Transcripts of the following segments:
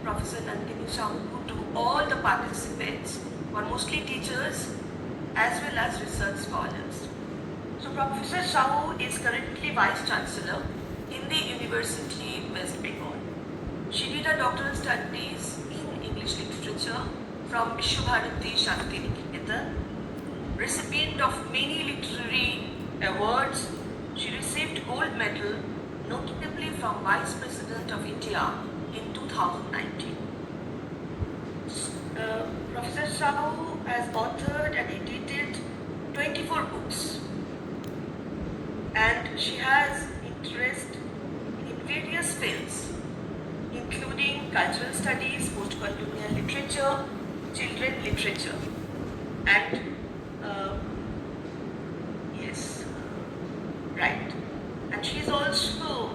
Professor Nandini Sahu, to all the participants, who are mostly teachers as well as research scholars. So Professor Sahu is currently Vice Chancellor in the University West Bengal. She did her doctoral studies in English literature from Vishwabharati Shanti Niketan. Recipient of many literary awards, she received gold medal, notably from Vice President of India in 2019. Professor Sahu has authored and edited 24 books, and she has interest in various fields, including cultural studies, post-colonial literature, children literature, and right. And she is also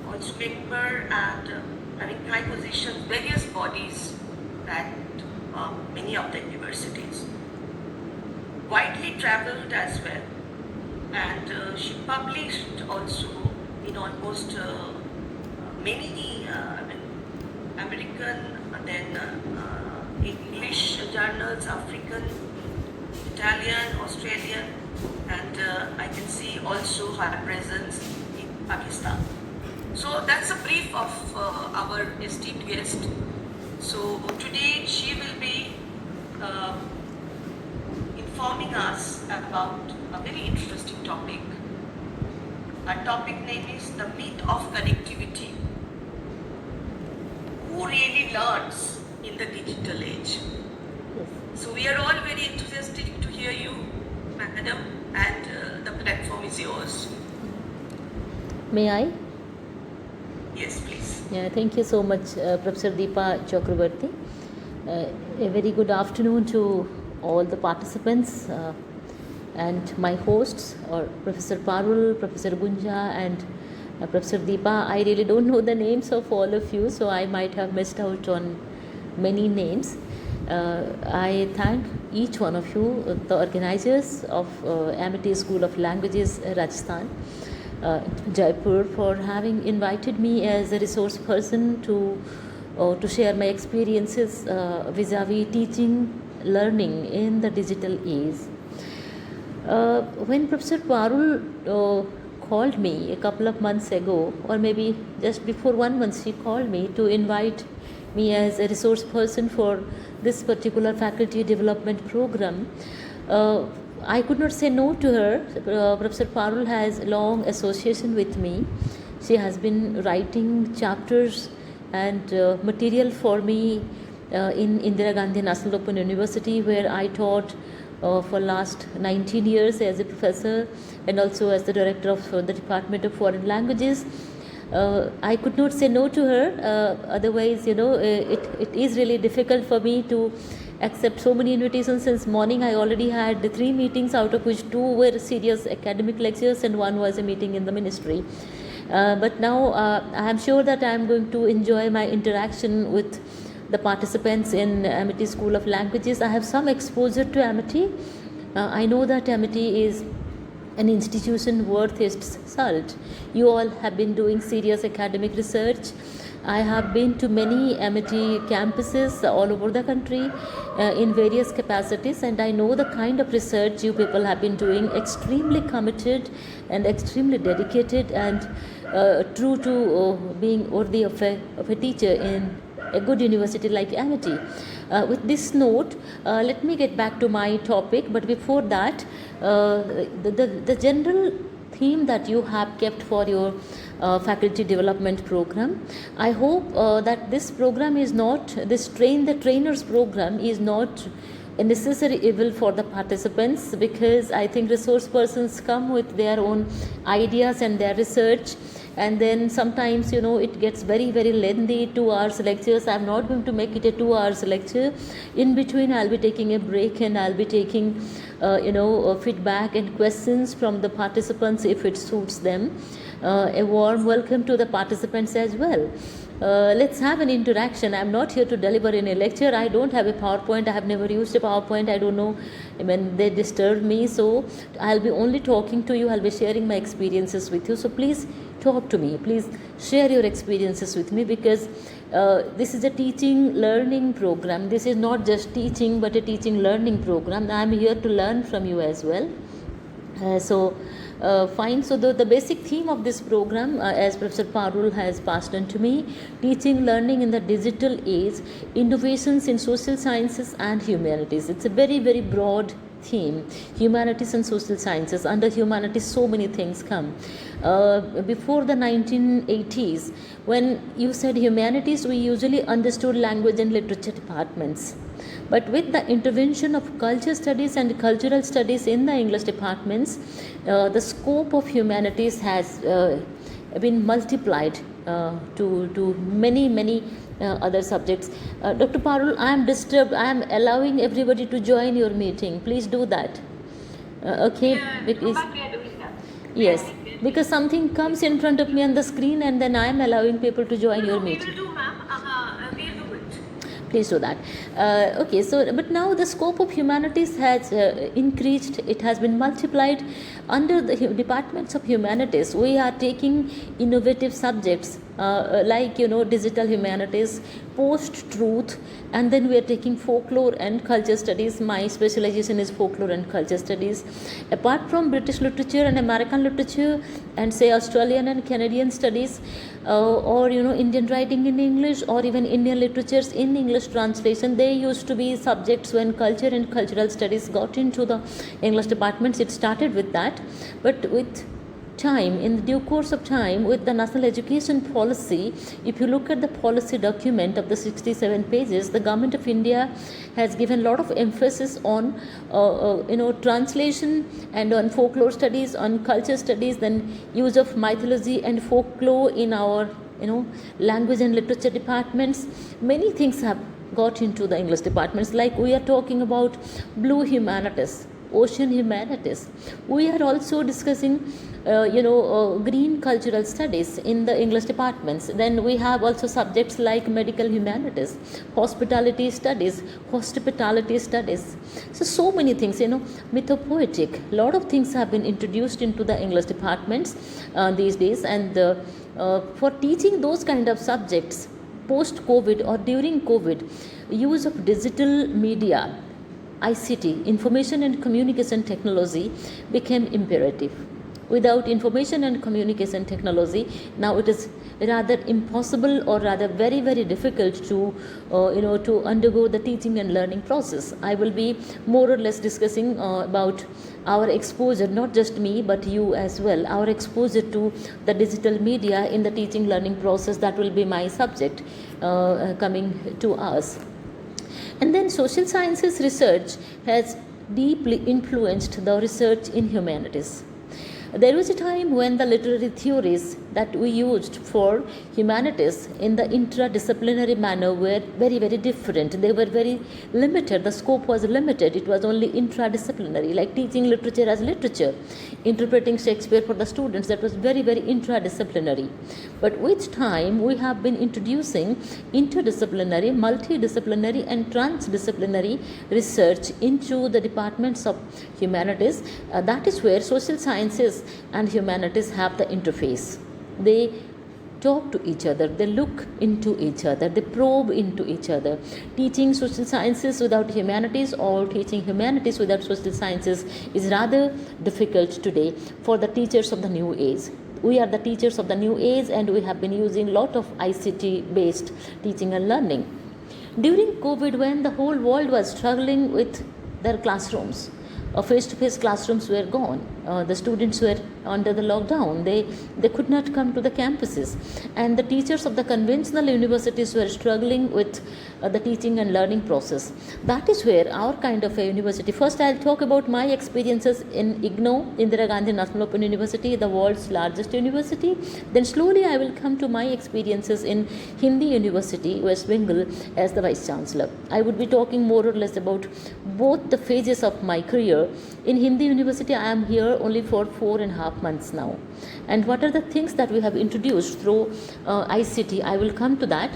also member and having high positions, various bodies at many of the universities. Widely travelled as well, and she published also in almost many American, then English journals, African, Italian, Australian, and I can see also her presence in Pakistan. So that's a brief of our esteemed guest. So today she will be informing us about a very interesting topic. Our topic name is the myth of connectivity. Who really learns in the digital age? So we are all very enthusiastic to hear you, madam, and the platform is yours. May I? Yes, please. Yeah, thank you so much, Professor Deepa Chakrabarti. A very good afternoon to all the participants and my hosts, or Professor Parul, Professor Gunja, and Professor Deepa. I really don't know the names of all of you, so I might have missed out on many names. I thank each one of you, the organizers of Amity School of Languages, Rajasthan, Jaipur, for having invited me as a resource person to share my experiences vis-a-vis teaching, learning in the digital age. When Professor Parul called me a couple of months ago, or maybe just before 1 month, she called me to invite me as a resource person for this particular faculty development program. I could not say no to her. Professor Parul has long association with me. She has been writing chapters and material for me in Indira Gandhi National Open University, where I taught for last 19 years as a professor and also as the director of the Department of Foreign Languages. I could not say no to her. Otherwise, it is really difficult for me to accept so many invitations. Since morning I already had 3 meetings, out of which 2 were serious academic lectures and 1 was a meeting in the ministry. But now I am sure that I am going to enjoy my interaction with the participants in Amity School of Languages. I have some exposure to Amity. I know that Amity is an institution worth its salt. You all have been doing serious academic research. I have been to many Amity campuses all over the country in various capacities, and I know the kind of research you people have been doing, extremely committed and extremely dedicated and true to being worthy of a teacher in a good university like Amity. With this note, let me get back to my topic, but before that, the general theme that you have kept for your faculty development program, I hope that this program is not, this train the trainers program is not a necessary evil for the participants, because I think resource persons come with their own ideas and their research, and then sometimes it gets very lengthy. 2 hours lectures, I'm not going to make it a 2 hours lecture. In between I'll be taking a break and I'll be taking feedback and questions from the participants if it suits them. A warm welcome to the participants as well. Let's have an interaction. I'm not here to deliver in a lecture. I don't have a PowerPoint. I have never used a PowerPoint. I don't know when they disturb me. So I'll be only talking to you. I'll be sharing my experiences with you. So please talk to me. Please share your experiences with me, because this is a teaching learning program. This is not just teaching, but a teaching learning program. I am here to learn from you as well. Fine. So the basic theme of this program, as Professor Parul has passed on to me, teaching learning in the digital age, innovations in social sciences and humanities. It's a very, very broad theme, humanities and social sciences. Under humanities, so many things come. Before the 1980s, when you said humanities, we usually understood language and literature departments. But with the intervention of culture studies and cultural studies in the English departments, the scope of humanities has been multiplied to many other subjects. Dr. Parul, I am disturbed. I am allowing everybody to join your meeting. Please do that. Okay? Because, yes, because something comes in front of me on the screen, and then I am allowing people to join your meeting. We will do, ma'am. We'll do it. Please do that. Okay, so but now the scope of humanities has increased. It has been multiplied. Under the departments of humanities, we are taking innovative subjects like digital humanities, post-truth, and then we are taking folklore and culture studies. My specialization is folklore and culture studies. Apart from British literature and American literature, and say Australian and Canadian studies, or Indian writing in English, or even Indian literatures in English translation, they used to be subjects when culture and cultural studies got into the English departments. It started with that, but with time, in the due course of time, with the national education policy, if you look at the policy document of the 67 pages, the government of India has given a lot of emphasis on translation and on folklore studies, on culture studies, then use of mythology and folklore in our language and literature departments. Many things have got into the English departments, like we are talking about blue humanities, ocean humanities. We are also discussing green cultural studies in the English departments. Then we have also subjects like medical humanities, hospitality studies. So many things, mythopoetic, lot of things have been introduced into the English departments these days. And for teaching those kind of subjects post-COVID or during COVID, use of digital media, ICT, information and communication technology, became imperative. Without information and communication technology, now it is rather impossible, or rather very, very difficult to undergo the teaching and learning process. I will be more or less discussing about our exposure, not just me but you as well, our exposure to the digital media in the teaching learning process. That will be my subject coming to us. And then social sciences research has deeply influenced the research in humanities. There was a time when the literary theories that we used for humanities in the interdisciplinary manner were very, very different. They were very limited. The scope was limited. It was only intradisciplinary, like teaching literature as literature, interpreting Shakespeare for the students. That was very, very intradisciplinary. But with time, we have been introducing interdisciplinary, multidisciplinary, and transdisciplinary research into the departments of humanities. That is where social sciences and humanities have the interface. They talk to each other, they look into each other, they probe into each other. Teaching social sciences without humanities, or teaching humanities without social sciences, is rather difficult today for the teachers of the new age. We are the teachers of the new age, and we have been using a lot of ICT based teaching and learning. During COVID, when the whole world was struggling with their classrooms, face-to-face classrooms were gone. The students were under the lockdown. They could not come to the campuses. And the teachers of the conventional universities were struggling with the teaching and learning process. That is where our kind of a university, first I'll talk about my experiences in IGNOU, Indira Gandhi National Open University, the world's largest university. Then slowly I will come to my experiences in Hindi University, West Bengal, as the Vice Chancellor. I would be talking more or less about both the phases of my career. In Hindi University, I am here only for 4.5 months now. And what are the things that we have introduced through ICT? I will come to that.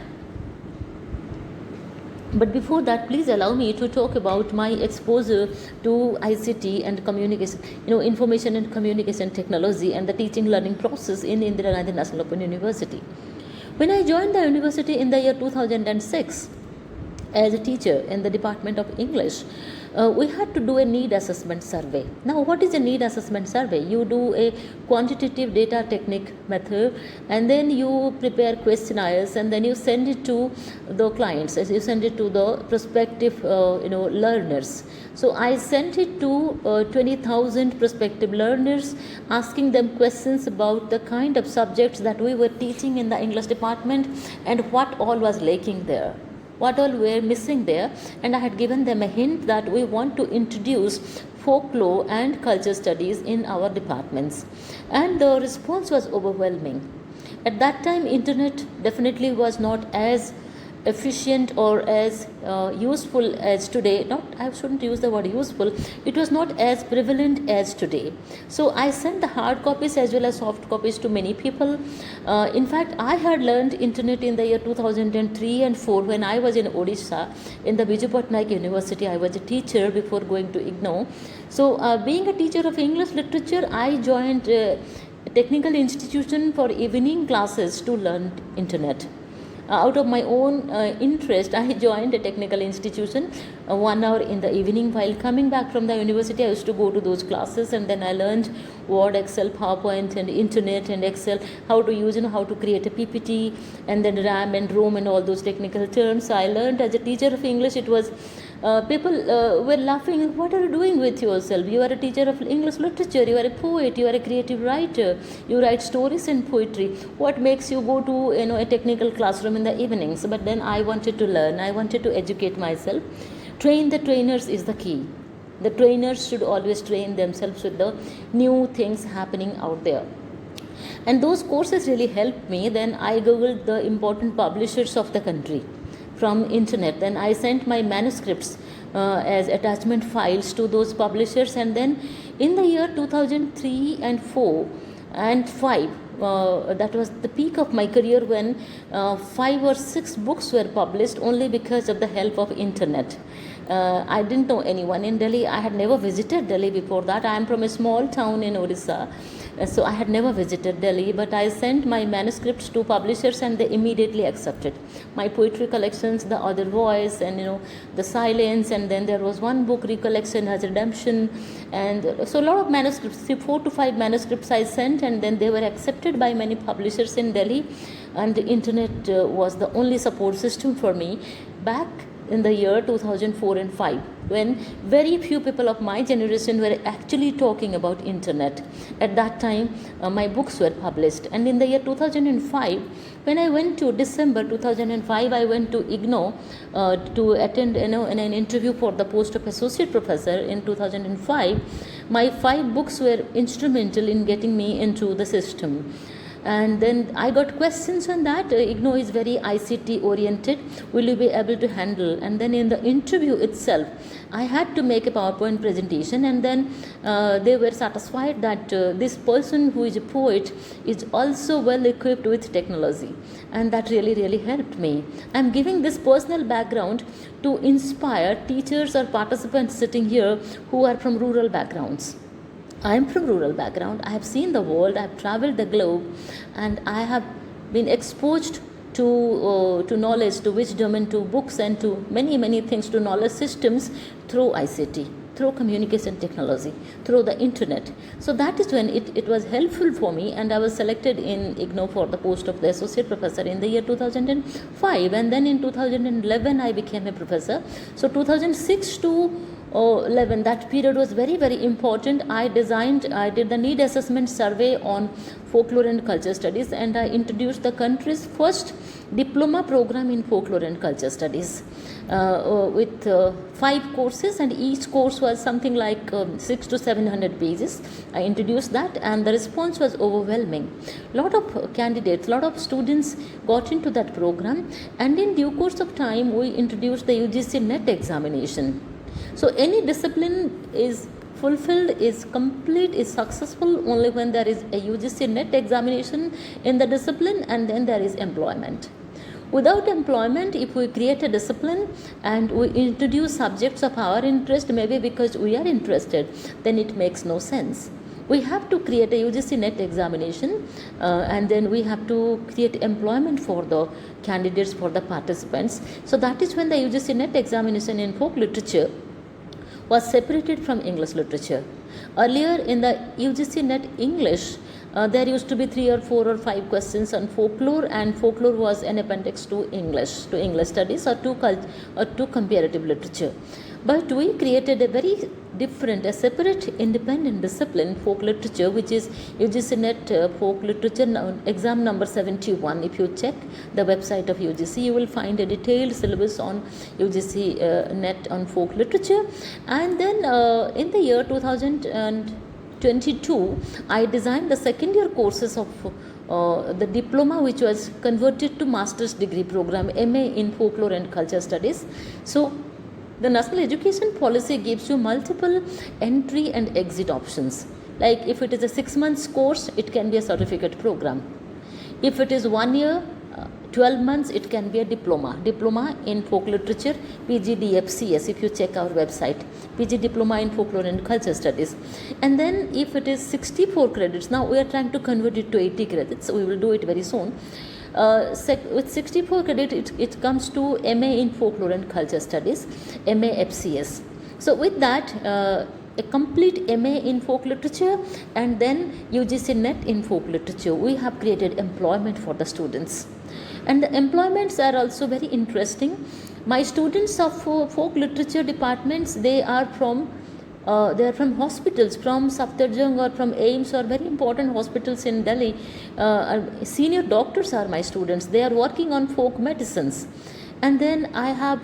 But before that, please allow me to talk about my exposure to ICT and communication, information and communication technology and the teaching learning process in Indira Gandhi National Open University. When I joined the university in the year 2006 as a teacher in the Department of English, we had to do a need assessment survey. Now, what is a need assessment survey? You do a quantitative data technique method, and then you prepare questionnaires, and then you send it to the clients, as you send it to the prospective learners. So I sent it to 20,000 prospective learners, asking them questions about the kind of subjects that we were teaching in the English department and what all was lacking there, what all were missing there. And I had given them a hint that we want to introduce folklore and culture studies in our departments, and the response was overwhelming. At that time, internet definitely was not as efficient or as useful as today. Not, I shouldn't use the word useful, it was not as prevalent as today. So I sent the hard copies as well as soft copies to many people. In fact, I had learned internet in the year 2003 and 4 when I was in Odisha in the Biju Patnaik University. I was a teacher before going to IGNOU. So being a teacher of English literature, I joined a technical institution for evening classes to learn internet. Out of my own interest, I joined a technical institution 1 hour in the evening. While coming back from the university, I used to go to those classes, and then I learned Word, Excel, PowerPoint, and Internet and Excel, how to use, how to create a PPT, and then RAM and ROM and all those technical terms. I learned as a teacher of English. It was people were laughing, what are you doing with yourself? You are a teacher of English literature, you are a poet, you are a creative writer, you write stories and poetry. What makes you go to a technical classroom in the evenings? But then I wanted to learn, I wanted to educate myself. Train the trainers is the key. The trainers should always train themselves with the new things happening out there. And those courses really helped me. Then I googled the important publishers of the country from internet. Then I sent my manuscripts as attachment files to those publishers. And then in the year 2003 and 4 and 5, that was the peak of my career, when 5 or 6 books were published only because of the help of internet. I didn't know anyone in Delhi. I had never visited Delhi before that. I am from a small town in Odisha. So I had never visited Delhi, but I sent my manuscripts to publishers and they immediately accepted. My poetry collections, The Other Voice, and The Silence, and then there was one book, Recollection Has Redemption, and so a lot of manuscripts, 4 to 5 manuscripts I sent, and then they were accepted by many publishers in Delhi. And the internet was the only support system for me back in the year 2004 and 5, when very few people of my generation were actually talking about internet. At that time, my books were published. And in the year 2005, when I went to December 2005, I went to IGNOU to attend in an interview for the post of associate professor in 2005. My 5 books were instrumental in getting me into the system. And then I got questions on that. IGNOU is very ICT oriented. Will you be able to handle? And then in the interview itself, I had to make a PowerPoint presentation, and then they were satisfied that this person who is a poet is also well equipped with technology, and that really, really helped me. I'm giving this personal background to inspire teachers or participants sitting here who are from rural backgrounds. I am from rural background. I have seen the world, I have traveled the globe, and I have been exposed to knowledge, to wisdom, and to books, and to many things, to knowledge systems through ICT, through communication technology, through the internet. So that is when it was helpful for me, and I was selected in IGNOU for the post of the associate professor in the year 2005, and then in 2011 I became a professor. So 2006 to 11, that period was very, very important. I did the need assessment survey on folklore and culture studies, and I introduced the country's first diploma program in folklore and culture studies with 5 courses, and each course was something like 600 to 700 pages. I introduced that, and the response was overwhelming. Lot of candidates, lot of students got into that program, and in due course of time we introduced the UGC NET examination. So any discipline is fulfilled, is complete, is successful only when there is a UGC NET examination in the discipline, and then there is employment. Without employment, if we create a discipline and we introduce subjects of our interest, maybe because we are interested, then it makes no sense. We have to create a UGC NET examination, and then we have to create employment for the candidates, for the participants. So that is when the UGC NET examination in folk literature was separated from English literature. Earlier in the UGC NET English, there used to be 3 or 4 or 5 questions on folklore, and folklore was an appendix to English studies, or to comparative literature. But we created a very different, a separate independent discipline, folk literature, which is UGC NET folk literature exam number 71. If you check the website of UGC, you will find a detailed syllabus on UGC NET on folk literature. And then in the year 2022, I designed the second year courses of the diploma, which was converted to master's degree program, MA in folklore and culture studies. So the national education policy gives you multiple entry and exit options. Like if it is a 6 months course, it can be a certificate program. If it is 1 year, 12 months, it can be a diploma in folk literature, PGDFCS, if you check our website, PG diploma in folklore and culture studies. And then if it is 64 credits, now we are trying to convert it to 80 credits, so we will do it very soon. With 64 credit, it comes to MA in folklore and culture studies, MA FCS. So with that, a complete MA in folk literature, and then UGC NET in folk literature, we have created employment for the students. And the employments are also very interesting. My students of folk literature departments, they are from hospitals, from Safdarjung or from AIMS, or very important hospitals in Delhi. Senior doctors are my students. They are working on folk medicines. And then I have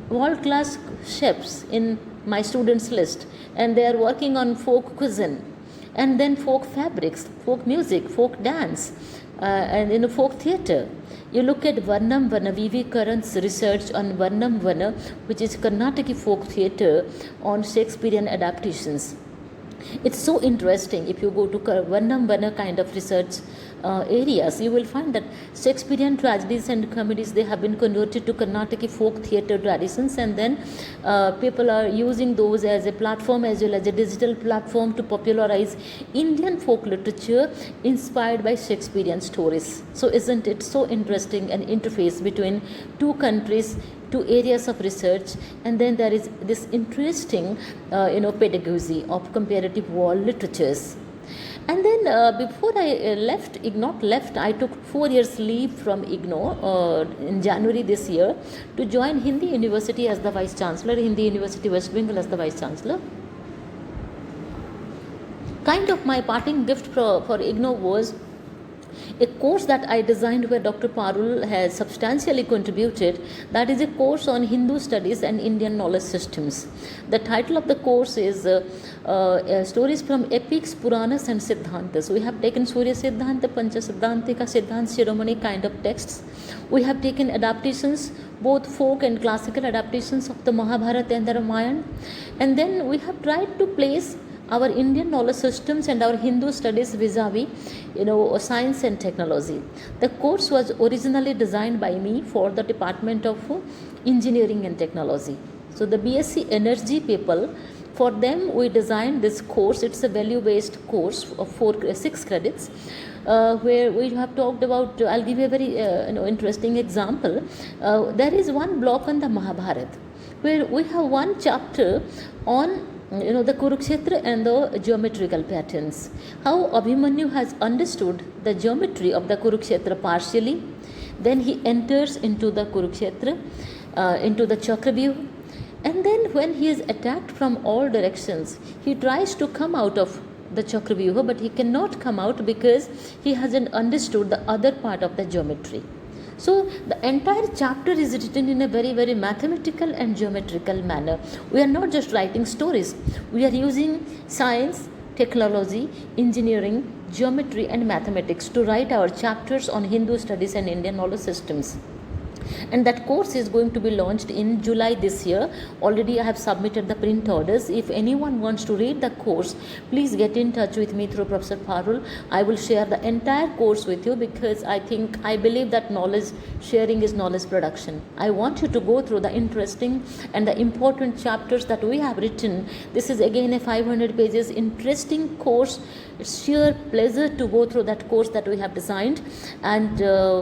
world-class chefs in my students list, and they are working on folk cuisine, and then folk fabrics, folk music, folk dance, and folk theatre. You look at Varnam Vana, V.V. Karan's research on Varnam Vana, which is Karnataki folk theatre on Shakespearean adaptations. It's so interesting. If you go to Varnam Vana kind of research areas, you will find that Shakespearean tragedies and comedies, they have been converted to Karnataki folk theatre traditions, and then people are using those as a platform as well as a digital platform to popularize Indian folk literature inspired by Shakespearean stories. So isn't it so interesting, an interface between two countries, two areas of research? And then there is this interesting pedagogy of comparative world literatures. And then before I I took 4 years leave from IGNO in January this year to join Hindi University as the Vice Chancellor, Hindi University West Bengal as the Vice Chancellor. Kind of my parting gift for IGNO was a course that I designed where Dr. Parul has substantially contributed. That is a course on Hindu studies and Indian knowledge systems. The title of the course is Stories from Epics, Puranas and Siddhantas. We have taken Surya Siddhanta, Pancha Siddhantika, Siddhant Shiromani kind of texts. We have taken adaptations, both folk and classical adaptations of the Mahabharata and the Ramayana. And then we have tried to place our Indian knowledge systems and our Hindu studies vis-a-vis, science and technology. The course was originally designed by me for the Department of Engineering and Technology. So the BSc Energy people, for them we designed this course. It's a value-based course of 6 credits, where we have talked about, I'll give you a very interesting example. There is one block on the Mahabharata, where we have one chapter on the Kurukshetra and the geometrical patterns. How Abhimanyu has understood the geometry of the Kurukshetra partially. Then he enters into the Kurukshetra, into the Chakravyuha. And then when he is attacked from all directions, he tries to come out of the Chakravyuha, but he cannot come out because he hasn't understood the other part of the geometry. So the entire chapter is written in a very, very mathematical and geometrical manner. We are not just writing stories. We are using science, technology, engineering, geometry and mathematics to write our chapters on Hindu studies and Indian knowledge systems. and that course is going to be launched in July this year. Already I have submitted the print orders. If anyone wants to read the course, please get in touch with me through Professor Parul. I will share the entire course with you, because I believe that knowledge sharing is knowledge production. I want you to go through the interesting and the important chapters that we have written. This is again a 500 pages interesting course. It's sheer pleasure to go through that course that we have designed. And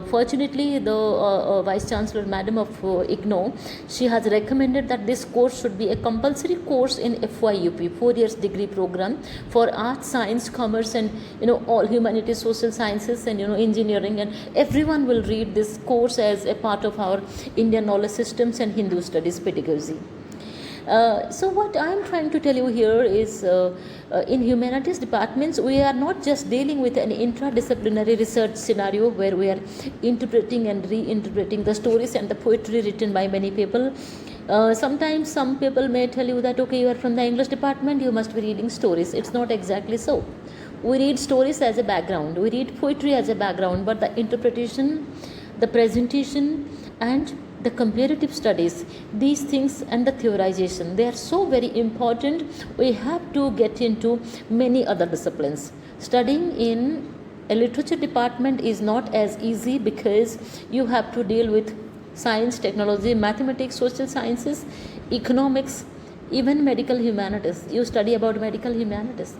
fortunately, the Vice Chancellor Madam of IGNOU, she has recommended that this course should be a compulsory course in FYUP, 4 years degree program, for arts, science, commerce, and all humanities, social sciences, and engineering, and everyone will read this course as a part of our Indian knowledge systems and Hindu studies pedagogy. So what I am trying to tell you here is, in humanities departments, we are not just dealing with an interdisciplinary research scenario where we are interpreting and reinterpreting the stories and the poetry written by many people. Sometimes some people may tell you that, okay, you are from the English department, you must be reading stories. It's not exactly so. We read stories as a background, we read poetry as a background, but the interpretation, the presentation, and the comparative studies, these things, and the theorization, they are so very important. We have to get into many other disciplines. Studying in a literature department is not as easy, because you have to deal with science, technology, mathematics, social sciences, economics, even medical humanities. You study about medical humanities.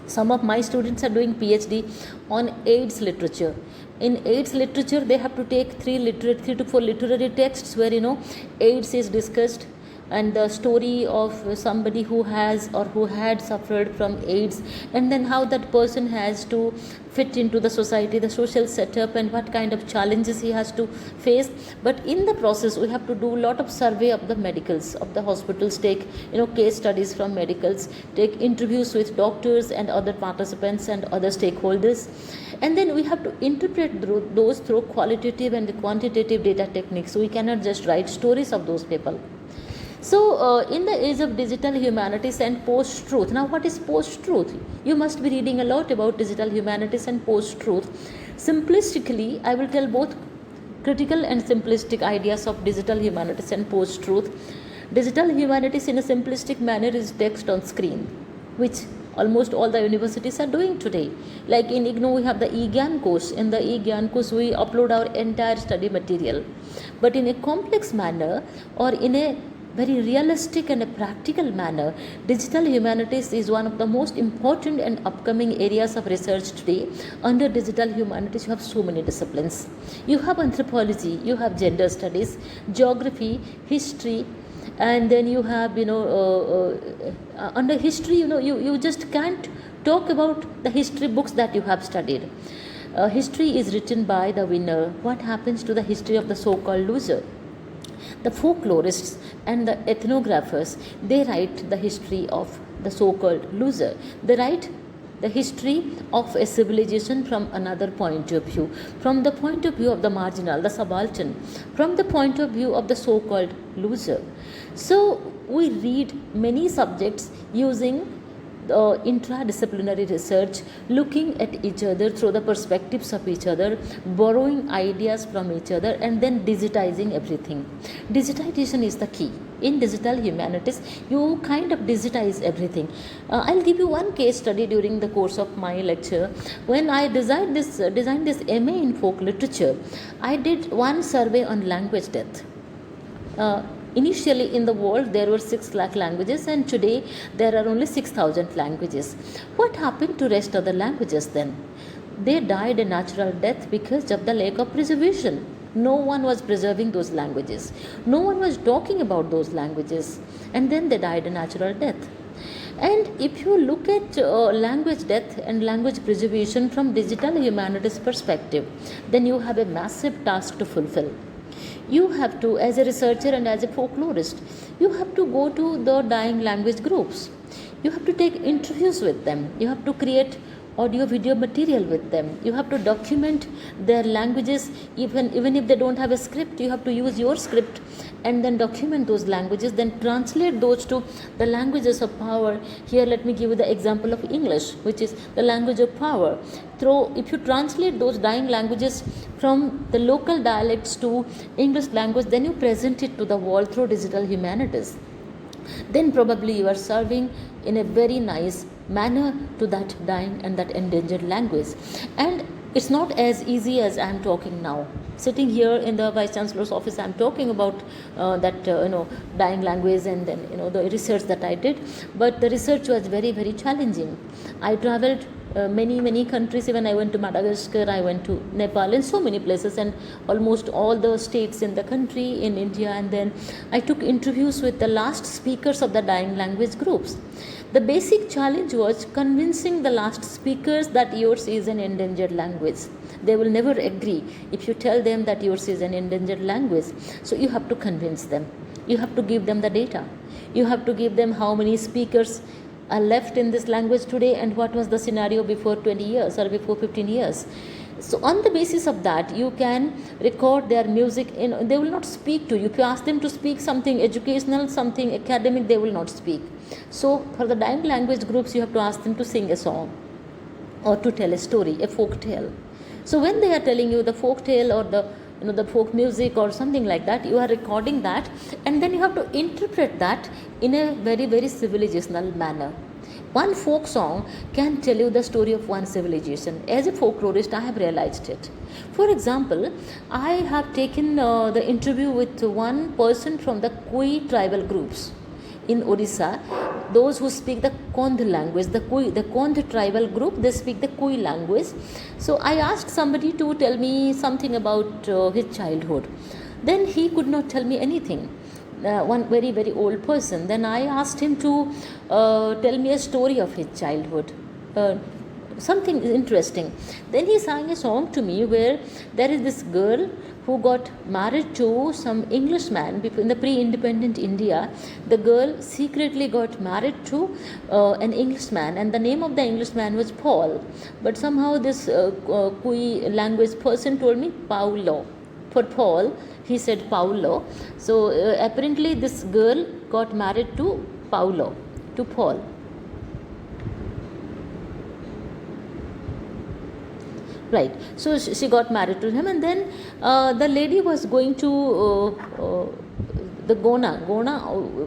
Some of my students are doing PhD on AIDS literature. In AIDS literature, they have to take 3 to 4 literary texts where AIDS is discussed, and the story of somebody who has or who had suffered from AIDS, and then how that person has to fit into the society, the social setup, and what kind of challenges he has to face. But in the process, we have to do a lot of survey of the medicals, of the hospitals, take case studies from medicals, take interviews with doctors and other participants and other stakeholders, and then we have to interpret those through qualitative and quantitative data techniques. We cannot just write stories of those people. So, in the age of digital humanities and post-truth, now what is post-truth? You must be reading a lot about digital humanities and post-truth. Simplistically, I will tell both critical and simplistic ideas of digital humanities and post-truth. Digital humanities in a simplistic manner is text on screen, which almost all the universities are doing today. Like in IGNOU, we have the eGyan course. In the eGyan course, we upload our entire study material. But in a complex manner, or in a very realistic and a practical manner, digital humanities is one of the most important and upcoming areas of research today. Under digital humanities, you have so many disciplines. You have anthropology, you have gender studies, geography, history, and then you have under history, you just can't talk about the history books that you have studied. History is written by the winner. What happens to the history of the so-called loser? The folklorists and the ethnographers, they write the history of the so-called loser. They write the history of a civilization from another point of view, from the point of view of the marginal, the subaltern, from the point of view of the so-called loser. So we read many subjects using intradisciplinary research, looking at each other through the perspectives of each other, borrowing ideas from each other, and then digitizing everything. Digitization is the key. In digital humanities, you kind of digitize everything. I'll give you one case study during the course of my lecture. When I designed this MA in folk literature, I did one survey on language death. Initially in the world there were 6 lakh languages, and today there are only 6,000 languages. What happened to rest of the languages then? They died a natural death because of the lack of preservation. No one was preserving those languages. No one was talking about those languages, and then they died a natural death. And if you look at language death and language preservation from digital humanities perspective, then you have a massive task to fulfill. You have to, as a researcher and as a folklorist, you have to go to the dying language groups. You have to take interviews with them. You have to create audio video material with them. You have to document their languages, even if they don't have a script. You have to use your script and then document those languages, then translate those to the languages of power. Here let me give you the example of English, which is the language of power. If you translate those dying languages from the local dialects to English language, then you present it to the world through digital humanities. Then probably you are serving in a very nice manner to that dying and that endangered language. And it's not as easy as I am talking now. Sitting here in the Vice Chancellor's office, I am talking about that dying language, and then the research that I did. But the research was very, very challenging. I travelled many countries. Even I went to Madagascar, I went to Nepal, and so many places, and almost all the states in the country in India. And then I took interviews with the last speakers of the dying language groups. The basic challenge was convincing the last speakers that yours is an endangered language. They will never agree if you tell them that yours is an endangered language. So you have to convince them. You have to give them the data. You have to give them how many speakers are left in this language today and what was the scenario before 20 years or before 15 years. So on the basis of that, you can record their music. They will not speak to you. If you ask them to speak something educational, something academic, they will not speak. So for the dying language groups, you have to ask them to sing a song or to tell a story, a folk tale. So when they are telling you the folk tale or the folk music or something like that, you are recording that, and then you have to interpret that in a very, very civilizational manner. One folk song can tell you the story of one civilization. As a folklorist, I have realized it. For example, I have taken the interview with one person from the Kui tribal groups in Odisha, those who speak the Kondh language, the Kondh tribal group, they speak the Kui language. So I asked somebody to tell me something about his childhood. Then he could not tell me anything. One very, very old person. Then I asked him to tell me a story of his childhood. Something interesting. Then he sang a song to me where there is this girl who got married to some Englishman in the pre-independent India. The girl secretly got married to an Englishman, and the name of the Englishman was Paul. But somehow this Kui language person told me Paulo. For Paul, he said Paulo. So apparently this girl got married to Paulo, to Paul. Right. So she got married to him, and then the lady was going to the Gona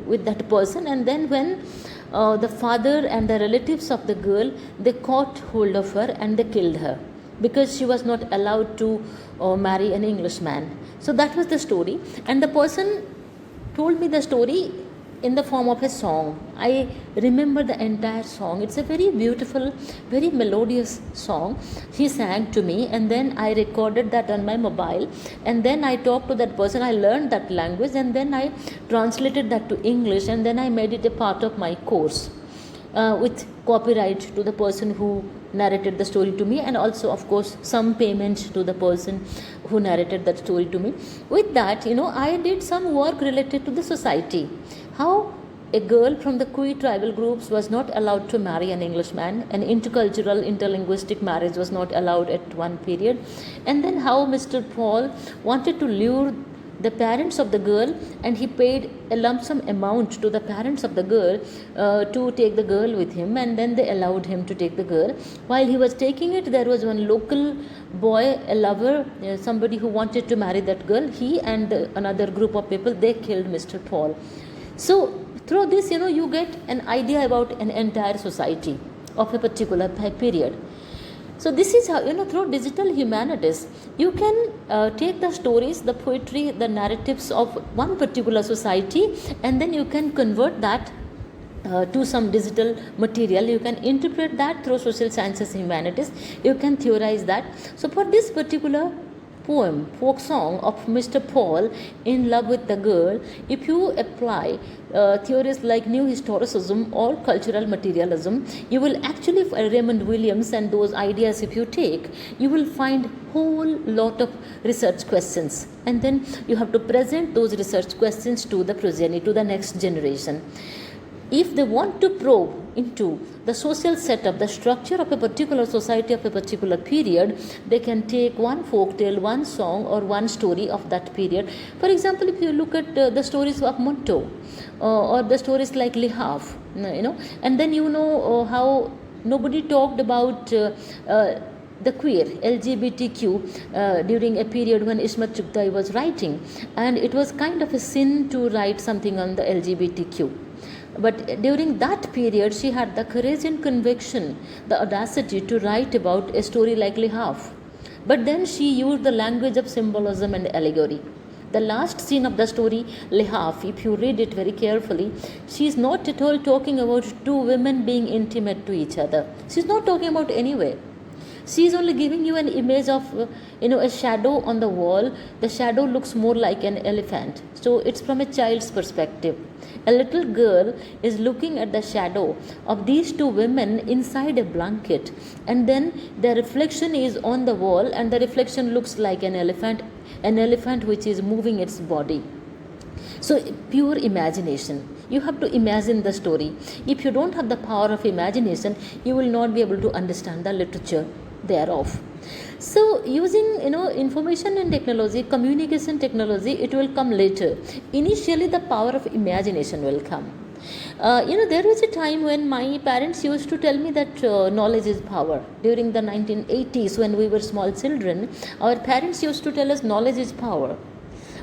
with that person, and then when the father and the relatives of the girl, they caught hold of her and they killed her because she was not allowed to marry an Englishman. So that was the story, and the person told me the story in the form of a song. I remember the entire song. It's a very beautiful, very melodious song. He sang to me, and then I recorded that on my mobile, and then I talked to that person. I learned that language, and then I translated that to English, and then I made it a part of my course with copyright to the person who narrated the story to me, and also of course some payment to the person who narrated that story to me. With that, I did some work related to the society. How a girl from the Kui tribal groups was not allowed to marry an Englishman. An intercultural, interlinguistic marriage was not allowed at one period. And then how Mr. Paul wanted to lure the parents of the girl, and he paid a lump sum amount to the parents of the girl to take the girl with him, and then they allowed him to take the girl. While he was taking it, there was one local boy, a lover, somebody who wanted to marry that girl. He and another group of people, they killed Mr. Paul. So through this, you get an idea about an entire society of a particular period. So this is how, through digital humanities, you can take the stories, the poetry, the narratives of one particular society, and then you can convert that to some digital material. You can interpret that through social sciences, humanities. You can theorize that. So for this particular poem, folk song of Mr. Paul in love with the girl, if you apply theories like new historicism or cultural materialism, you will actually, Raymond Williams and those ideas, if you take, you will find whole lot of research questions, and then you have to present those research questions to the progeny, to the next generation. If they want to probe into the social setup, the structure of a particular society of a particular period, they can take one folk tale, one song, or one story of that period. For example, if you look at the stories of Monto, or the stories like Le Havre, and then how nobody talked about the queer LGBTQ during a period when Ishmat Chugtai was writing, and it was kind of a sin to write something on the LGBTQ. But during that period, she had the courage and conviction, the audacity to write about a story like Le Havre. But then she used the language of symbolism and allegory. The last scene of the story, Le Havre, if you read it very carefully, she is not at all talking about two women being intimate to each other. She is not talking about anywhere. She is only giving you an image of a shadow on the wall. The shadow looks more like an elephant, so it's from a child's perspective. A little girl is looking at the shadow of these two women inside a blanket, and then the reflection is on the wall, and the reflection looks like an elephant which is moving its body. So pure imagination. You have to imagine the story. If you don't have the power of imagination, you will not be able to understand the literature thereof. So using information and technology, communication technology, it will come later. Initially the power of imagination will come. There was a time when my parents used to tell me that knowledge is power. During the 1980s, when we were small children, our parents used to tell us knowledge is power.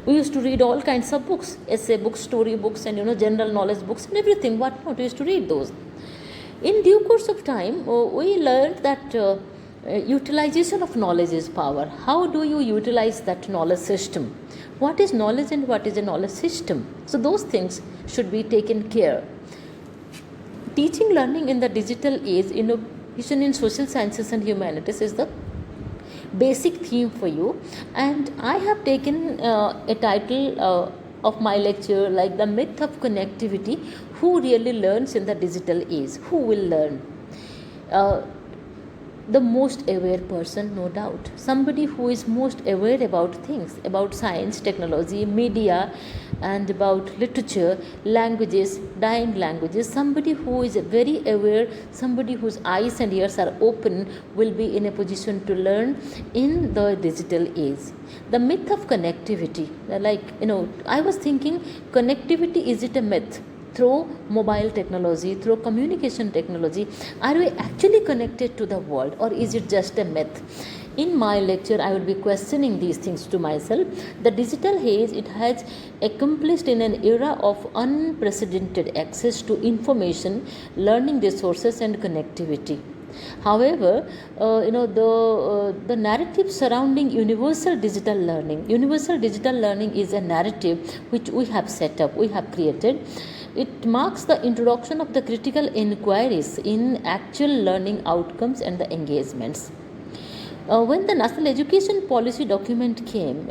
We used to read all kinds of books, essay books, story books, and general knowledge books and everything. What not? We used to read those. In due course of time, we learned that utilization of knowledge is power. How do you utilize that knowledge system? What is knowledge and what is a knowledge system? So those things should be taken care. Teaching learning in the digital age, innovation in social sciences and humanities is the basic theme for you, and I have taken a title of my lecture like the myth of connectivity. Who really learns in the digital age? Who will learn? The most aware person, no doubt. Somebody who is most aware about things, about science, technology, media, and about literature, languages, dying languages. Somebody who is very aware, somebody whose eyes and ears are open, will be in a position to learn in the digital age. The myth of connectivity, I was thinking, connectivity, is it a myth? Through mobile technology, through communication technology, are we actually connected to the world, or is it just a myth? In my lecture, I will be questioning these things to myself. The digital age, it has accomplished in an era of unprecedented access to information, learning resources, and connectivity. However, the narrative surrounding universal digital learning is a narrative which we have set up, we have created. It marks the introduction of the critical inquiries in actual learning outcomes and the engagements. When the National Education Policy document came,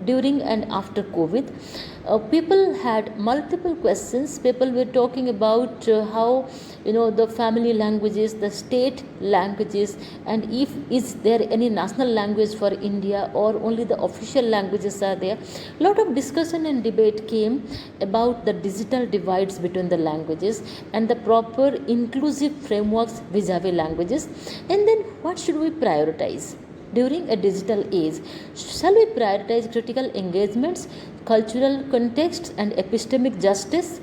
during and after COVID, people had multiple questions. People were talking about how the family languages, the state languages, and is there any national language for India, or only the official languages are there. A lot of discussion and debate came about the digital divides between the languages and the proper inclusive frameworks vis-a-vis languages. And then what should we prioritize during a digital age? Shall we prioritize critical engagements, cultural contexts, and epistemic justice,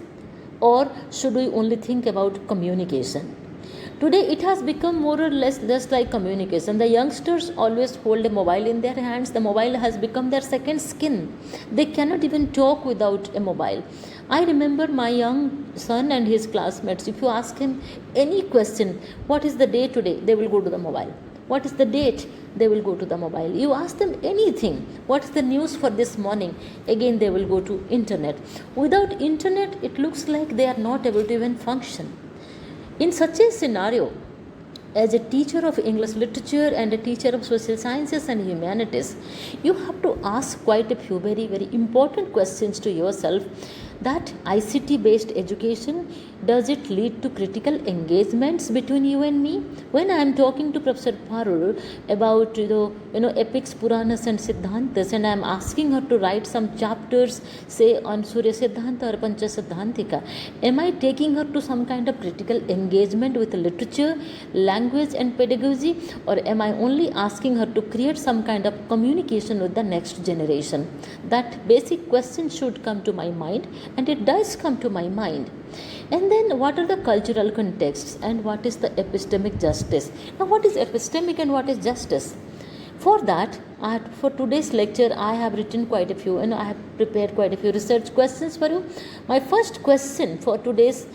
or should we only think about communication? Today it has become more or less just like communication. The youngsters always hold a mobile in their hands. The mobile has become their second skin. They cannot even talk without a mobile. I remember my young son and his classmates, if you ask him any question, what is the day today, they will go to the mobile. What is the date? They will go to the mobile. You ask them anything, what is the news for this morning? Again they will go to internet. Without internet, it looks like they are not able to even function. In such a scenario, as a teacher of English literature and a teacher of social sciences and humanities, you have to ask quite a few very, very important questions to yourself, that ICT based education, does it lead to critical engagements between you and me? When I am talking to Professor Parul about epics, Puranas and Siddhantas, and I am asking her to write some chapters, say on Surya Siddhanta or Pancha Siddhantika, am I taking her to some kind of critical engagement with literature, language and pedagogy, or am I only asking her to create some kind of communication with the next generation? That basic question should come to my mind, and it does come to my mind. And then, what are the cultural contexts and what is the epistemic justice? Now, what is epistemic and what is justice? For that, for today's lecture, I have written quite a few and I have prepared quite a few research questions for you. My first question for today's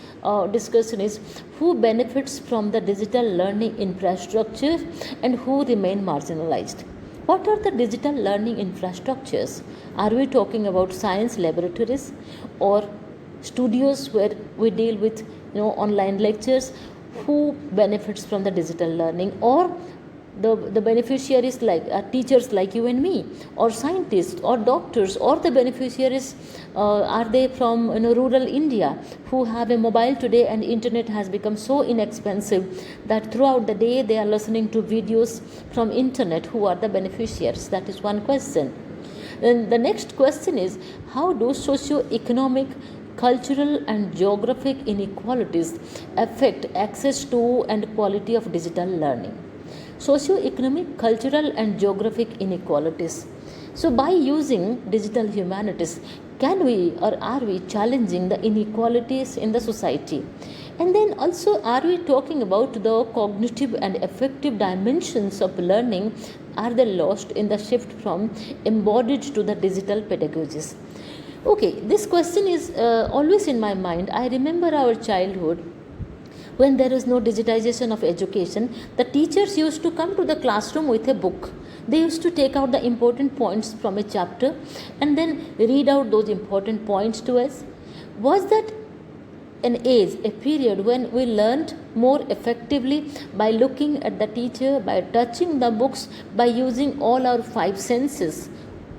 discussion is, who benefits from the digital learning infrastructure and who remain marginalized? What are the digital learning infrastructures? Are we talking about science laboratories or studios where we deal with online lectures? Who benefits from the digital learning? Or the beneficiaries like teachers like you and me, or scientists or doctors, or the beneficiaries are they from rural India who have a mobile today and internet has become so inexpensive that throughout the day they are listening to videos from internet? Who are the beneficiaries? That is one question. Then the next question is, how do socio-economic, cultural and geographic inequalities affect access to and quality of digital learning? Socio-economic, cultural and geographic inequalities. So by using digital humanities, can we or are we challenging the inequalities in the society? And then also, are we talking about the cognitive and affective dimensions of learning? Are they lost in the shift from embodied to the digital pedagogies? Okay, this question is always in my mind. I remember our childhood, when there is no digitization of education, the teachers used to come to the classroom with a book. They used to take out the important points from a chapter and then read out those important points to us. Was that an age, a period when we learned more effectively by looking at the teacher, by touching the books, by using all our five senses?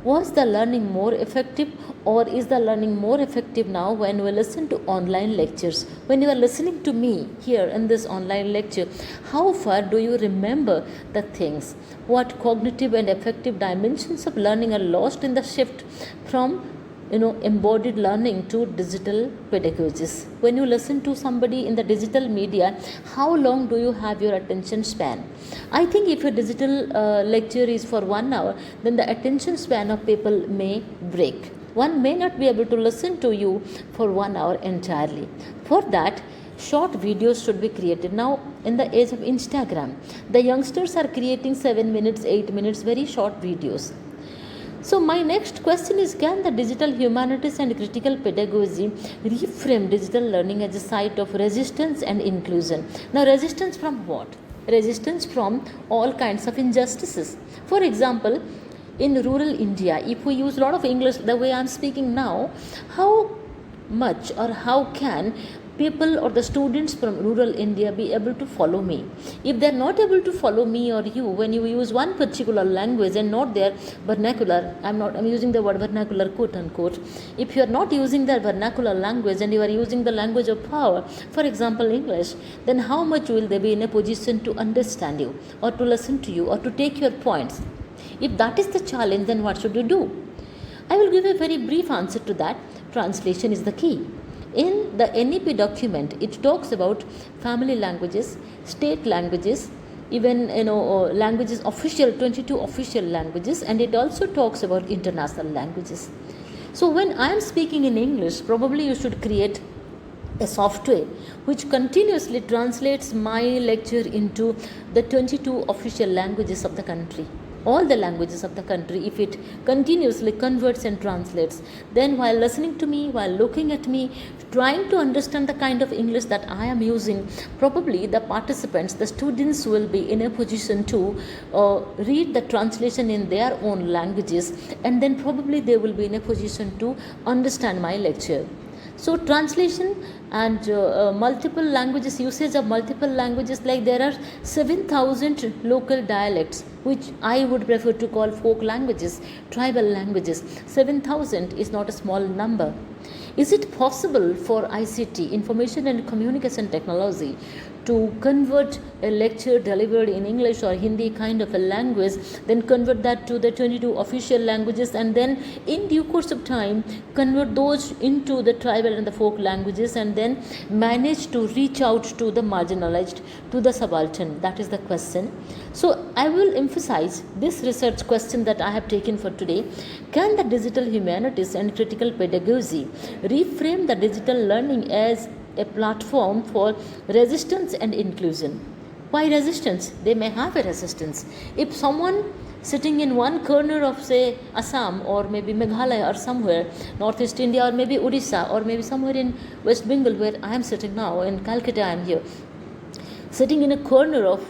Was the learning more effective, or is the learning more effective now when we listen to online lectures? When you are listening to me here in this online lecture, how far do you remember the things? What cognitive and affective dimensions of learning are lost in the shift from embodied learning to digital pedagogies? When you listen to somebody in the digital media, how long do you have your attention span? I think if a digital lecture is for 1 hour, then the attention span of people may break. One may not be able to listen to you for 1 hour entirely. For that, short videos should be created. Now, in the age of Instagram, the youngsters are creating 7 minutes, 8 minutes, very short videos. So my next question is, can the digital humanities and critical pedagogy reframe digital learning as a site of resistance and inclusion? Now, resistance from what? Resistance from all kinds of injustices. For example, in rural India, if we use a lot of English the way I am speaking now, how much or how can people or the students from rural India be able to follow me? If they are not able to follow me or you, when you use one particular language and not their vernacular, I'm using the word vernacular quote unquote. If you are not using their vernacular language and you are using the language of power, for example English, then how much will they be in a position to understand you or to listen to you or to take your points? If that is the challenge, then what should you do? I will give a very brief answer to that. Translation is the key. In the NEP document, it talks about family languages, state languages, even languages, 22 official languages, and it also talks about international languages. So when I am speaking in English, probably you should create a software which continuously translates my lecture into the 22 official languages of the country. All the languages of the country, if it continuously converts and translates, then while listening to me, while looking at me, trying to understand the kind of English that I am using, probably the participants, the students will be in a position to read the translation in their own languages, and then probably they will be in a position to understand my lecture. So translation and multiple languages, usage of multiple languages, like there are 7,000 local dialects, which I would prefer to call folk languages, tribal languages. 7,000 is not a small number. Is it possible for ICT, information and communication technology, to convert a lecture delivered in English or Hindi kind of a language, then convert that to the 22 official languages, and then in due course of time convert those into the tribal and the folk languages, and then manage to reach out to the marginalized, to the subaltern? That is the question. So I will emphasize this research question that I have taken for today. Can the digital humanities and critical pedagogy reframe the digital learning as a platform for resistance and inclusion? Why resistance? They may have a resistance. If someone sitting in one corner of, say, Assam or maybe Meghalaya or somewhere, Northeast India, or maybe Odisha, or maybe somewhere in West Bengal where I am sitting now, in Calcutta I am here, sitting in a corner of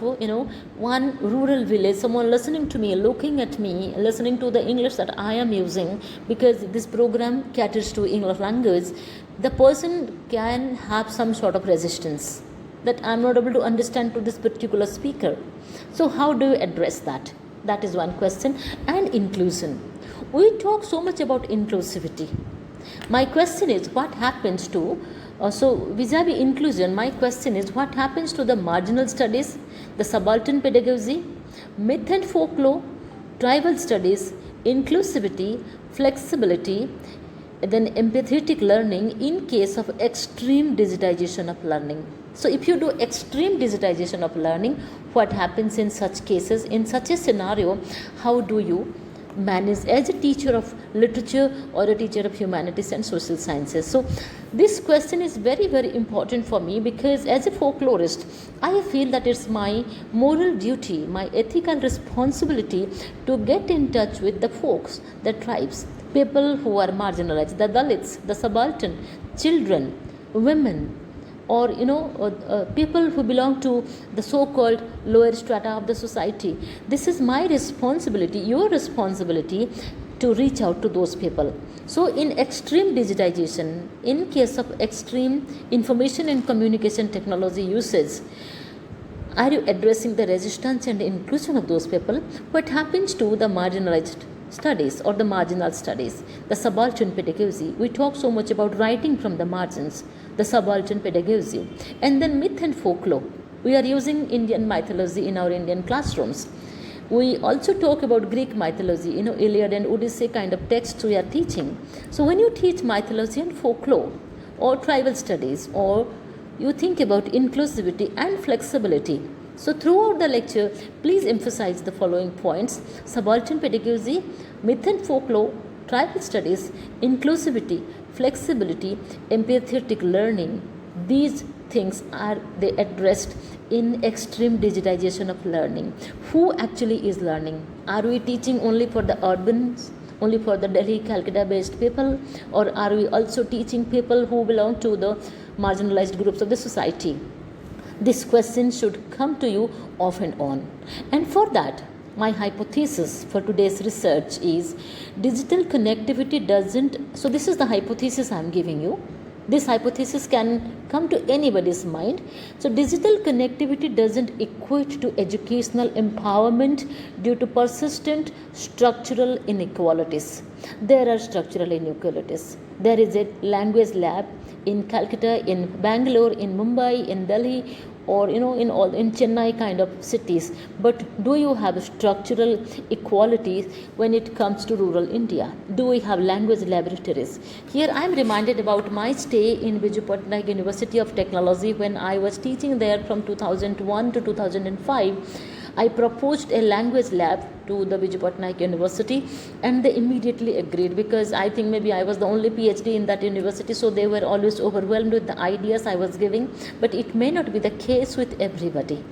one rural village, someone listening to me, looking at me, listening to the English that I am using, because this program caters to English language, the person can have some sort of resistance that I am not able to understand to this particular speaker. So how do you address that? That is one question. And inclusion, we talk so much about inclusivity. My question is, what happens to so vis-a-vis inclusion, my question is, what happens to the marginal studies, the subaltern pedagogy, myth and folklore, tribal studies, inclusivity, flexibility, then empathetic learning in case of extreme digitization of learning? So if you do extreme digitization of learning, what happens in such cases? In such a scenario, how do you manage as a teacher of literature or a teacher of humanities and social sciences? So this question is very, very important for me, because as a folklorist, I feel that it's my moral duty, my ethical responsibility to get in touch with the folks, the tribes, people who are marginalized, the Dalits, the subaltern, children, women, or people who belong to the so-called lower strata of the society. This is my responsibility, your responsibility, to reach out to those people. So in extreme digitization, in case of extreme information and communication technology usage, are you addressing the resistance and inclusion of those people? What happens to the marginalized studies or the marginal studies, the subaltern pedagogy? We talk so much about writing from the margins, the subaltern pedagogy. And then myth and folklore, we are using Indian mythology in our Indian classrooms. We also talk about Greek mythology, Iliad and Odyssey kind of texts we are teaching. So when you teach mythology and folklore or tribal studies, or you think about inclusivity and flexibility, so throughout the lecture, please emphasize the following points: subaltern pedagogy, myth and folklore, tribal studies, inclusivity, flexibility, empathetic learning. These things are they addressed in extreme digitization of learning. Who actually is learning? Are we teaching only for the urbans, only for the Delhi, Calcutta based people, or are we also teaching people who belong to the marginalized groups of the society? This question should come to you off and on. And for that, my hypothesis for today's research is digital connectivity doesn't, so this is the hypothesis I am giving you. This hypothesis can come to anybody's mind. So digital connectivity doesn't equate to educational empowerment due to persistent structural inequalities. There are structural inequalities. There is a language lab in Calcutta, in Bangalore, in Mumbai, in Delhi, or in Chennai kind of cities. But do you have structural equality when it comes to rural India? Do we have language laboratories? Here I am reminded about my stay in Biju Patnaik University of Technology when I was teaching there from 2001 to 2005. I proposed a language lab to the Biju Patnaik University, and they immediately agreed, because I think maybe I was the only PhD in that university, so they were always overwhelmed with the ideas I was giving. But it may not be the case with everybody.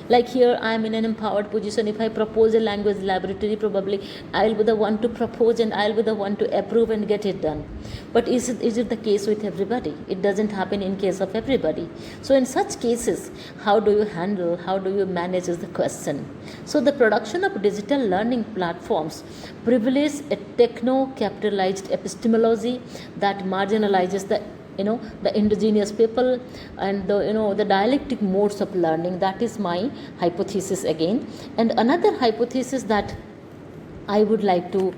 Like here, I am in an empowered position. If I propose a language laboratory, probably I will be the one to propose and I will be the one to approve and get it done. But is it the case with everybody? It doesn't happen in case of everybody. So in such cases, how do you manage is the question. So the production of digital learning platforms privilege a techno-capitalized epistemology that marginalizes the the indigenous people and the dialectic modes of learning. That is my hypothesis again. And another hypothesis that I would like to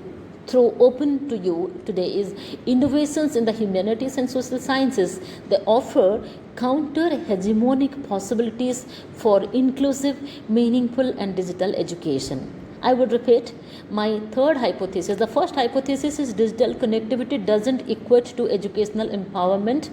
throw open to you today is innovations in the humanities and social sciences. They offer counter hegemonic possibilities for inclusive, meaningful, and digital education. I would repeat my third hypothesis. The first hypothesis is digital connectivity doesn't equate to educational empowerment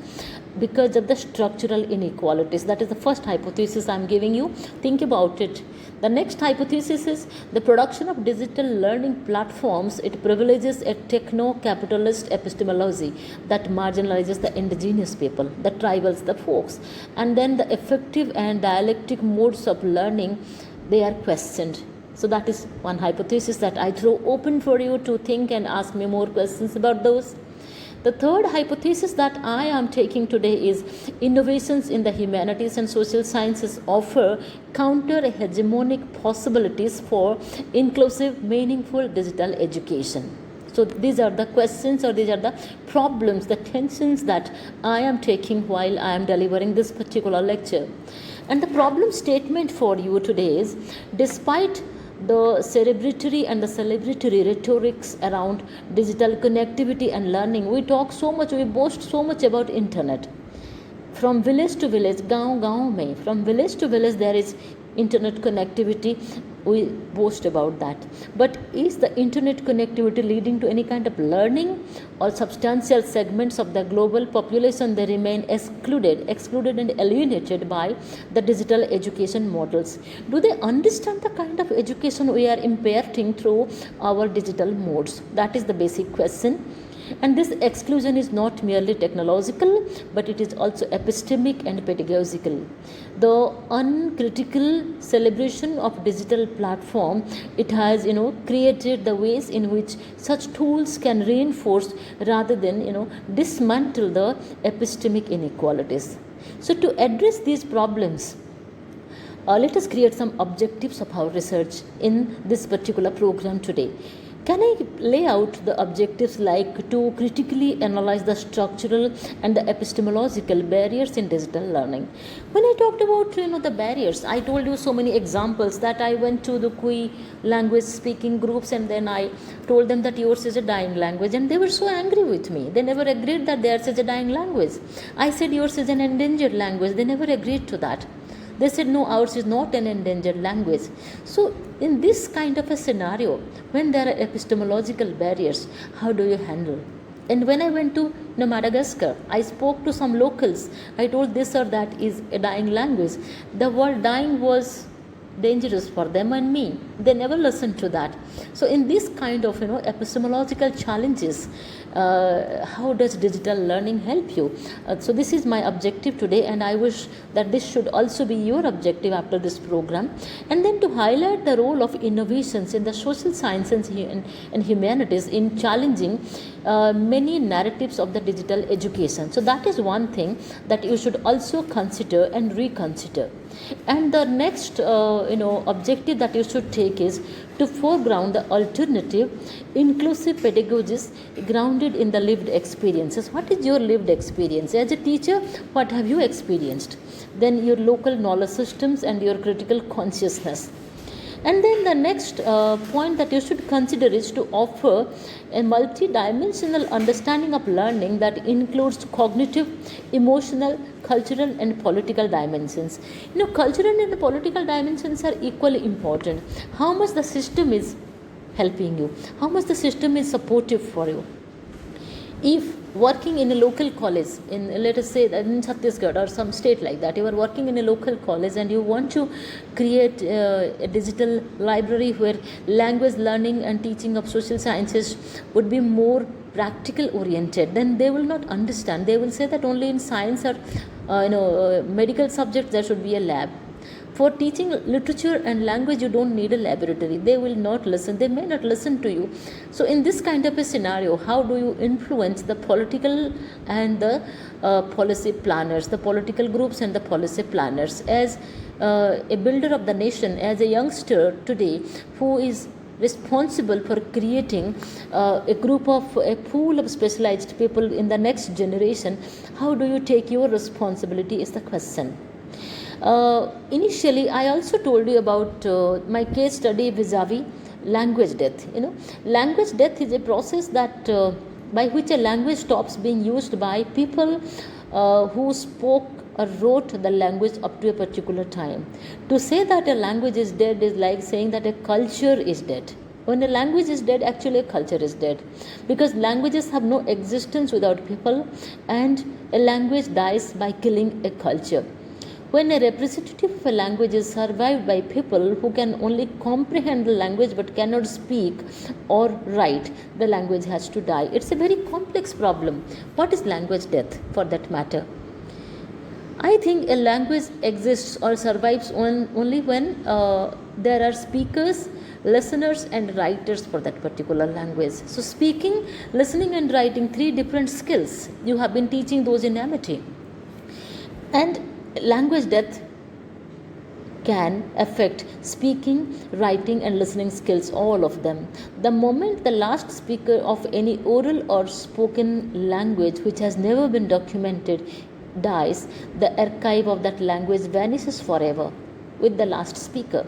because of the structural inequalities. That is the first hypothesis I am giving you. Think about it. The next hypothesis is the production of digital learning platforms. It privileges a techno-capitalist epistemology that marginalizes the indigenous people, the tribals, the folks. And then the effective and dialectic modes of learning, they are questioned. So that is one hypothesis that I throw open for you to think and ask me more questions about those. The third hypothesis that I am taking today is innovations in the humanities and social sciences offer counter-hegemonic possibilities for inclusive, meaningful digital education. So these are the questions, or these are the problems, the tensions that I am taking while I am delivering this particular lecture. And the problem statement for you today is, despite the celebratory and the celebratory rhetorics around digital connectivity and learning, we talk so much, we boast so much about internet. From village to village, gaon mein, from village to village there is internet connectivity. We boast about that. But is the internet connectivity leading to any kind of learning, or substantial segments of the global population, they remain excluded and alienated by the digital education models? Do they understand the kind of education we are imparting through our digital modes? That is the basic question. And this exclusion is not merely technological, but it is also epistemic and pedagogical. The uncritical celebration of digital platform, it has created the ways in which such tools can reinforce rather than dismantle the epistemic inequalities. So to address these problems, let us create some objectives of our research in this particular program today. Can I lay out the objectives like to critically analyze the structural and the epistemological barriers in digital learning? When I talked about the barriers, I told you so many examples that I went to the Kui language speaking groups, and then I told them that yours is a dying language, and they were so angry with me. They never agreed that theirs is a dying language. I said yours is an endangered language. They never agreed to that. They said, no, ours is not an endangered language. So in this kind of a scenario, when there are epistemological barriers, how do you handle? And when I went to Madagascar, I spoke to some locals. I told this or that is a dying language. The word dying was dangerous for them and me. They never listened to that. So in this kind of epistemological challenges, how does digital learning help you? So this is my objective today, and I wish that this should also be your objective after this program. And then to highlight the role of innovations in the social sciences and humanities in challenging many narratives of the digital education. So that is one thing that you should also consider and reconsider. And the next objective that you should take is to foreground the alternative inclusive pedagogies grounded in the lived experiences. What is your lived experience? As a teacher, what have you experienced? Then your local knowledge systems and your critical consciousness. And then the next point that you should consider is to offer a multi-dimensional understanding of learning that includes cognitive, emotional, cultural and political dimensions. Cultural and political dimensions are equally important. How much the system is helping you, how much the system is supportive for you. If working in a local college, let us say in Chhattisgarh or some state like that, you are working in a local college and you want to create a digital library where language learning and teaching of social sciences would be more practical oriented, then they will not understand. They will say that only in science or medical subjects there should be a lab. For teaching literature and language, you don't need a laboratory. They will not listen. They may not listen to you. So in this kind of a scenario, how do you influence the political and the policy planners, the political groups and the policy planners? As a builder of the nation, as a youngster today who is responsible for creating a pool of specialized people in the next generation, how do you take your responsibility is the question. Initially, I also told you about my case study vis-a-vis language death. Language death is a process that by which a language stops being used by people who spoke or wrote the language up to a particular time. To say that a language is dead is like saying that a culture is dead. When a language is dead, actually a culture is dead, because languages have no existence without people, and a language dies by killing a culture. When a representative of a language is survived by people who can only comprehend the language but cannot speak or write, the language has to die. It's a very complex problem. What is language death, for that matter? I think a language exists or survives only when there are speakers, listeners, and writers for that particular language. So, speaking, listening, and writing, 3 different skills. You have been teaching those in Amity. And language death can affect speaking, writing, and listening skills, all of them. The moment the last speaker of any oral or spoken language which has never been documented dies, the archive of that language vanishes forever with the last speaker.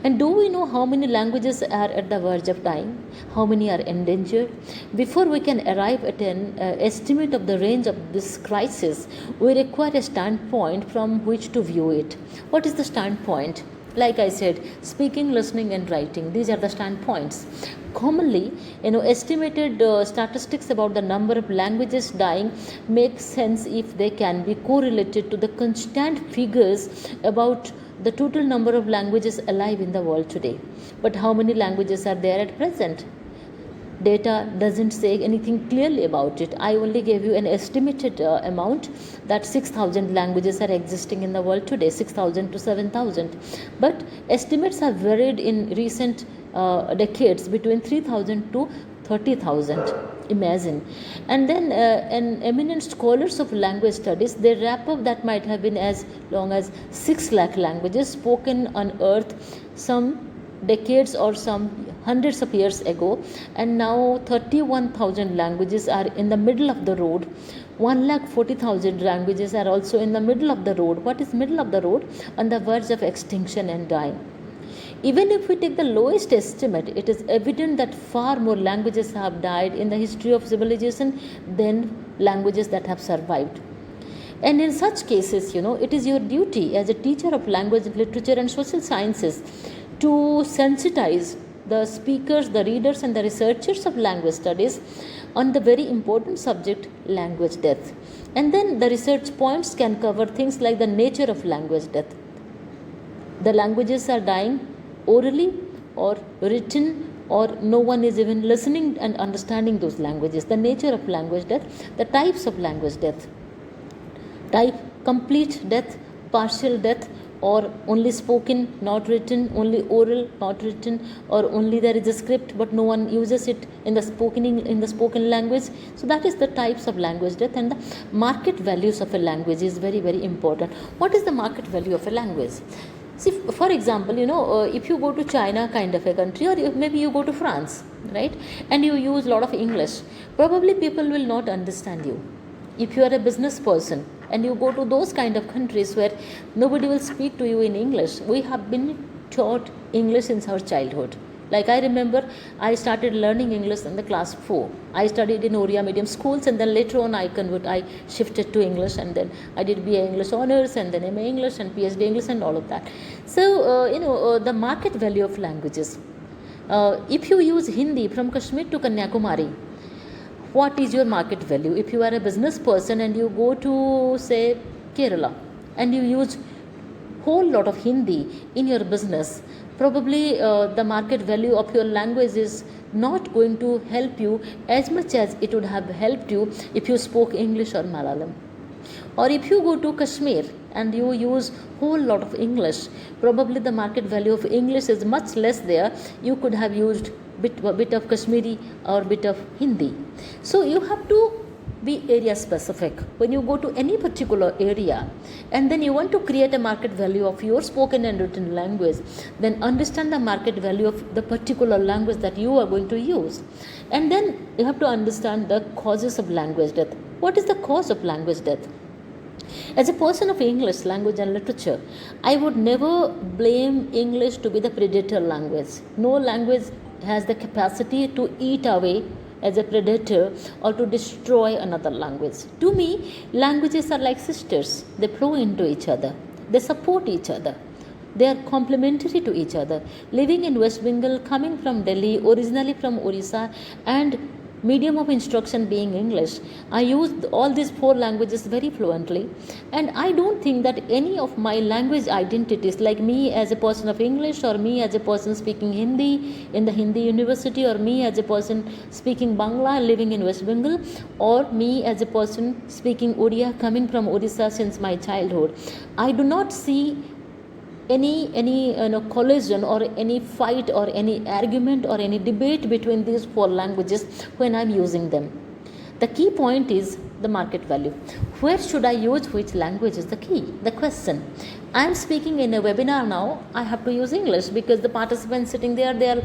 And do we know how many languages are at the verge of dying? How many are endangered? Before we can arrive at an estimate of the range of this crisis, we require a standpoint from which to view it. What is the standpoint? Like I said, speaking, listening, and writing. These are the standpoints. Commonly, estimated statistics about the number of languages dying make sense if they can be correlated to the constant figures about the total number of languages alive in the world today. But how many languages are there at present? Data doesn't say anything clearly about it. I only gave you an estimated amount that 6,000 languages are existing in the world today, 6,000 to 7,000. But estimates have varied in recent decades between 3,000 to 30,000. Imagine. And then an eminent scholars of language studies, they wrap up that might have been as long as 6 lakh languages spoken on earth some decades or some hundreds of years ago, and now 31,000 languages are in the middle of the road. 1,40,000 languages are also in the middle of the road. What is middle of the road? On the verge of extinction and dying. Even if we take the lowest estimate, it is evident that far more languages have died in the history of civilization than languages that have survived. And in such cases, it is your duty as a teacher of language, literature, and social sciences to sensitize the speakers, the readers, and the researchers of language studies on the very important subject, language death. And then the research points can cover things like the nature of language death. The languages are dying orally or written, or no one is even listening and understanding those languages. The nature of language death, the types of language death. Type: complete death, partial death, or only spoken, not written, only oral, not written, or only there is a script but no one uses it in the spoken language. So that is the types of language death. And the market values of a language is very, very important. What is the market value of a language? See, for example, if you go to China kind of a country, or maybe you go to France, right, and you use a lot of English, probably people will not understand you. If you are a business person and you go to those kind of countries where nobody will speak to you in English, we have been taught English since our childhood. Like I remember, I started learning English in the class 4. I studied in Oriya medium schools, and then later on I shifted to English, and then I did BA English honors, and then MA English, and PhD English, and all of that. So, the market value of languages. If you use Hindi from Kashmir to Kanyakumari, what is your market value? If you are a business person and you go to, say, Kerala, and you use whole lot of Hindi in your business, probably the market value of your language is not going to help you as much as it would have helped you if you spoke English or Malayalam. Or if you go to Kashmir and you use whole lot of English, probably the market value of English is much less there. You could have used bit of Kashmiri or bit of Hindi. So you have to be area specific. When you go to any particular area and then you want to create a market value of your spoken and written language, then understand the market value of the particular language that you are going to use. And then you have to understand the causes of language death. What is the cause of language death? As a person of English language and literature, I would never blame English to be the predator language. No language has the capacity to eat away as a predator or to destroy another language. To me, languages are like sisters. They flow into each other. They support each other. They are complementary to each other. Living in West Bengal, coming from Delhi, originally from Orissa, and medium of instruction being English, I use all these 4 languages very fluently, and I don't think that any of my language identities, like me as a person of English, or me as a person speaking Hindi in the Hindi University, or me as a person speaking Bangla living in West Bengal, or me as a person speaking Odia coming from Orissa since my childhood, I do not see any collision or any fight or any argument or any debate between these 4 languages when I'm using them. The key point is the market value. Where should I use which language is the key, the question. I'm speaking in a webinar now, I have to use English because the participants sitting there, they are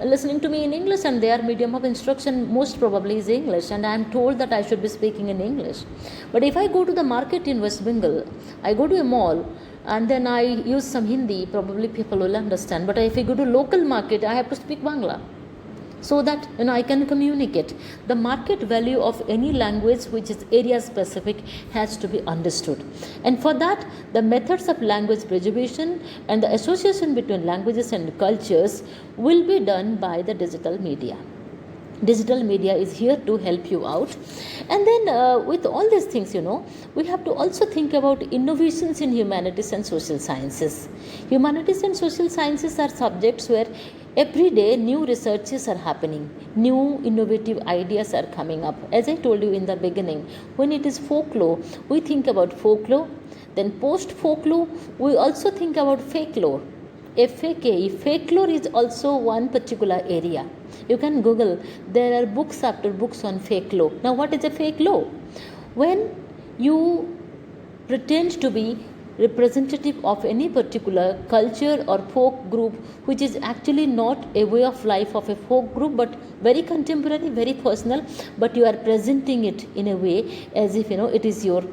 listening to me in English and their medium of instruction most probably is English, and I am told that I should be speaking in English. But if I go to the market in West Bengal, I go to a mall and then I use some Hindi, probably people will understand. But if I go to local market, I have to speak Bangla, so that I can communicate. The market value of any language which is area specific has to be understood, and for that the methods of language preservation and the association between languages and cultures will be done by the digital media. Digital media is here to help you out. And then with all these things, we have to also think about innovations in humanities and social sciences. Humanities and social sciences are subjects where every day new researches are happening, new innovative ideas are coming up. As I told you in the beginning, when it is folklore, we think about folklore. Then post folklore, we also think about fake lore. FAKE, fake lore is also one particular area. You can Google, there are books after books on fake lore. Now what is a fake lore? When you pretend to be representative of any particular culture or folk group, which is actually not a way of life of a folk group, but very contemporary, very personal, but you are presenting it in a way as if it is your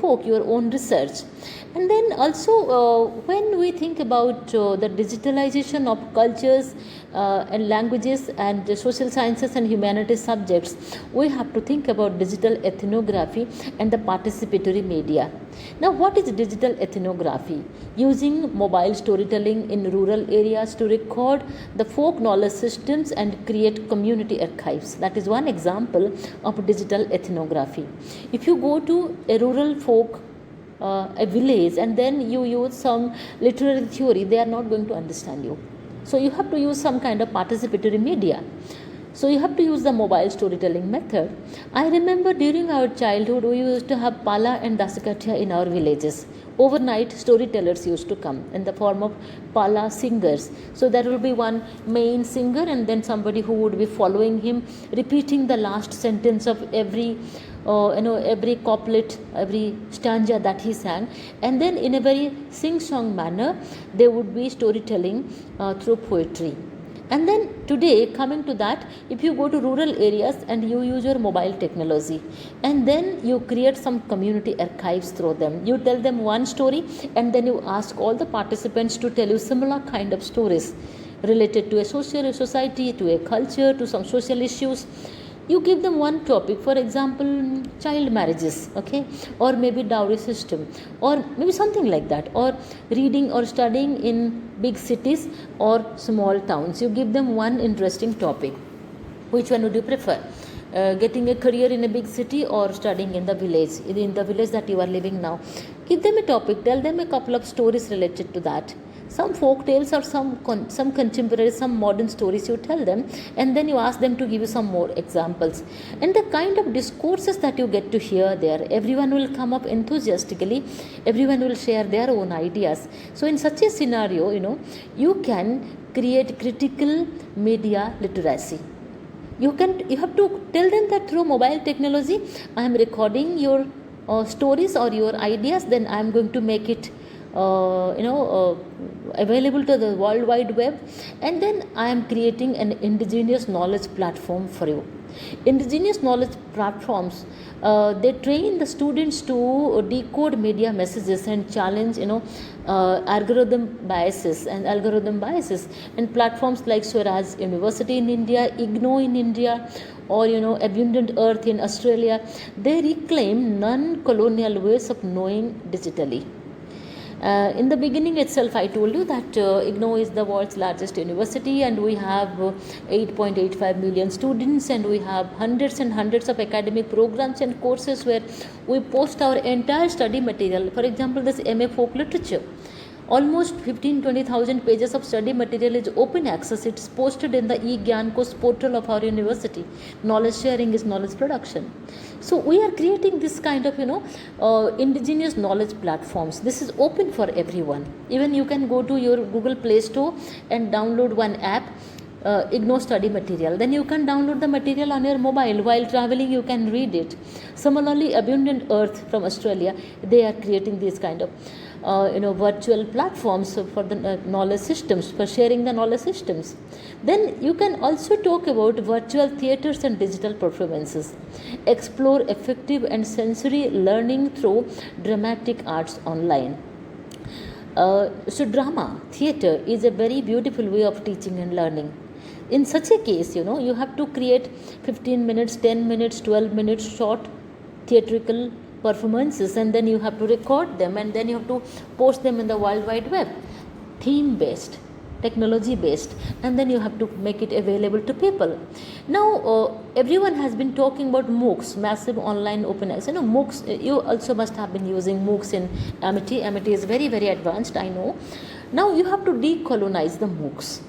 folk, your own research. And then also when we think about the digitalization of cultures and languages and social sciences and humanities subjects, we have to think about digital ethnography and the participatory media. Now what is digital ethnography? Using mobile storytelling in rural areas to record the folk knowledge systems and create community archives. That is one example of digital ethnography. If you go to a rural folk a village and then you use some literary theory, they are not going to understand you. So you have to use some kind of participatory media. So you have to use the mobile storytelling method. I remember during our childhood we used to have pala and dasikatya in our villages. Overnight storytellers used to come in the form of pala singers. So there will be one main singer and then somebody who would be following him, repeating the last sentence of every every couplet, every stanza that he sang, and then in a very sing-song manner they would be storytelling through poetry. And then today, coming to that, if you go to rural areas and you use your mobile technology and then you create some community archives through them, you tell them one story and then you ask all the participants to tell you similar kind of stories related to a society, to a culture, to some social issues. You give them one topic, for example, child marriages, okay, or maybe dowry system, or maybe something like that, or reading or studying in big cities or small towns. You give them one interesting topic. Which one would you prefer? Getting a career in a big city or studying in the village that you are living now? Give them a topic, tell them a couple of stories related to that. Some folk tales or some contemporary, some modern stories you tell them, and then you ask them to give you some more examples. And the kind of discourses that you get to hear there, everyone will come up enthusiastically, everyone will share their own ideas. So in such a scenario, you can create critical media literacy. You have to tell them that through mobile technology I am recording your stories or your ideas, then I am going to make it available to the world wide web, and then I am creating an indigenous knowledge platform for you. Indigenous knowledge platforms, they train the students to decode media messages and challenge algorithm biases, and platforms like Swaraj University in India, IGNO in India, or Abundant Earth in Australia, they reclaim non-colonial ways of knowing digitally. In the beginning itself, I told you that IGNO is the world's largest university, and we have 8.85 million students, and we have hundreds and hundreds of academic programs and courses where we post our entire study material. For example, this MA Folk Literature, almost 15-20,000 pages of study material is open access. It's posted in the eGyanKosh portal of our university. Knowledge sharing is knowledge production. So we are creating this kind of indigenous knowledge platforms. This is open for everyone. Even you can go to your Google Play Store and download one app, IGNO study material. Then you can download the material on your mobile. While traveling, you can read it. Similarly, Abundant Earth from Australia, they are creating these kind of virtual platforms for the knowledge systems, for sharing the knowledge systems. Then you can also talk about virtual theaters and digital performances. Explore effective and sensory learning through dramatic arts online. So drama, theater is a very beautiful way of teaching and learning. In such a case, you have to create 15 minutes, 10 minutes, 12 minutes short theatrical performances, and then you have to record them, and then you have to post them in the World Wide Web, theme based, technology based, and then you have to make it available to people. Now everyone has been talking about MOOCs, massive online open access. MOOCs, you also must have been using MOOCs in Amity. Amity is very, very advanced, I know. Now you have to decolonize the MOOCs.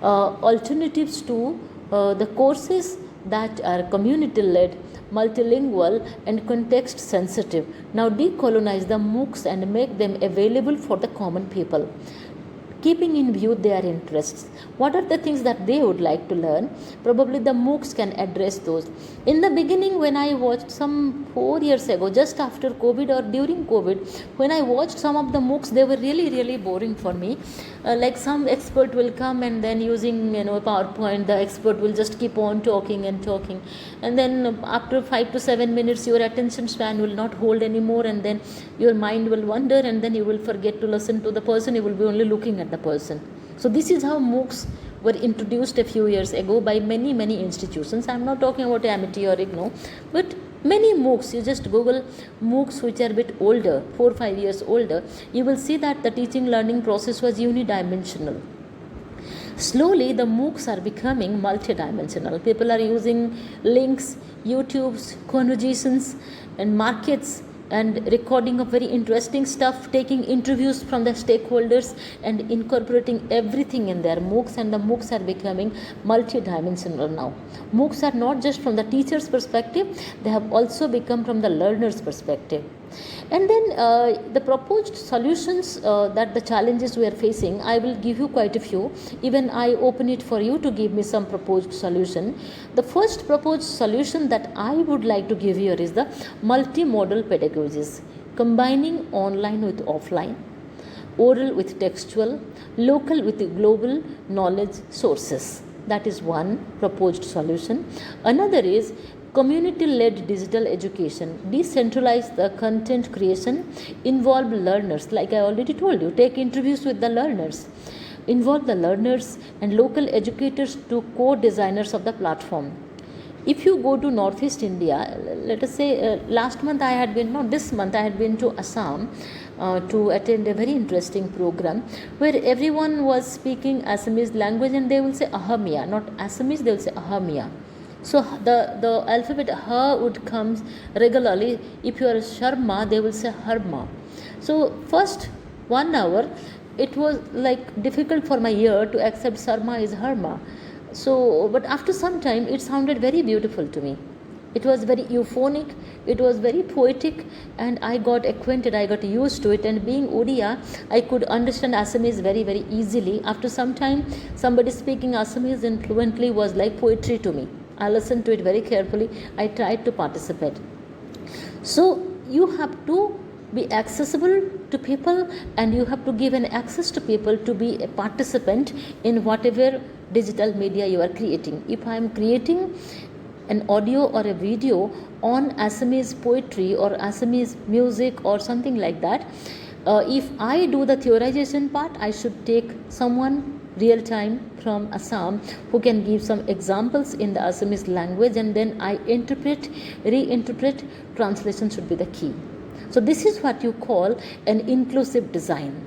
Alternatives to the courses that are community led, multilingual, and context sensitive. Now decolonize the MOOCs and make them available for the common people, keeping in view their interests. What are the things that they would like to learn? Probably the MOOCs can address those. In the beginning, when I watched some 4 years ago, just after COVID or during COVID, when I watched some of the MOOCs, they were really, really boring for me. Like some expert will come, and then using PowerPoint, the expert will just keep on talking and talking, and then after 5 to 7 minutes your attention span will not hold anymore, and then your mind will wander, and then you will forget to listen to the person. You will be only looking at the person. So this is how MOOCs were introduced a few years ago by many institutions. I am not talking about Amity or IGNO, but many MOOCs. You just Google MOOCs which are a bit older, 4-5 years older, you will see that the teaching learning process was unidimensional. Slowly the MOOCs are becoming multidimensional. People are using links, YouTubes, conversations, and markets, and recording of very interesting stuff, taking interviews from the stakeholders, and incorporating everything in their MOOCs, and the MOOCs are becoming multidimensional now. MOOCs are not just from the teacher's perspective, they have also become from the learner's perspective. And then the proposed solutions, that the challenges we are facing, I will give you quite a few. Even I open it for you to give me some proposed solution. The first proposed solution that I would like to give you is the multimodal pedagogies, combining online with offline, oral with textual, local with global knowledge sources. That is one proposed solution. Another is community-led digital education. Decentralize the content creation, involve learners. Like I already told you, take interviews with the learners, involve the learners and local educators to co-designers of the platform. If you go to Northeast India, let us say this month I had been to Assam to attend a very interesting program where everyone was speaking Assamese language, and they will say Ahamia, not Assamese, they will say Ahamia. So the alphabet Ha would come regularly. If you are Sharma, they will say Harma. So first 1 hour, it was like difficult for my ear to accept Sarma is Harma. So, but after some time, it sounded very beautiful to me. It was very euphonic, it was very poetic, and I got acquainted, I got used to it. And being Odia, I could understand Assamese very, very easily. After some time, somebody speaking Assamese fluently was like poetry to me. I listened to it very carefully, I tried to participate. So you have to be accessible to people, and you have to give an access to people to be a participant in whatever digital media you are creating. If I am creating an audio or a video on Assamese poetry or Assamese music or something like that, if I do the theorization part, I should take someone real time from Assam who can give some examples in the Assamese language, and then I interpret, reinterpret. Translation should be the key. So this is what you call an inclusive design.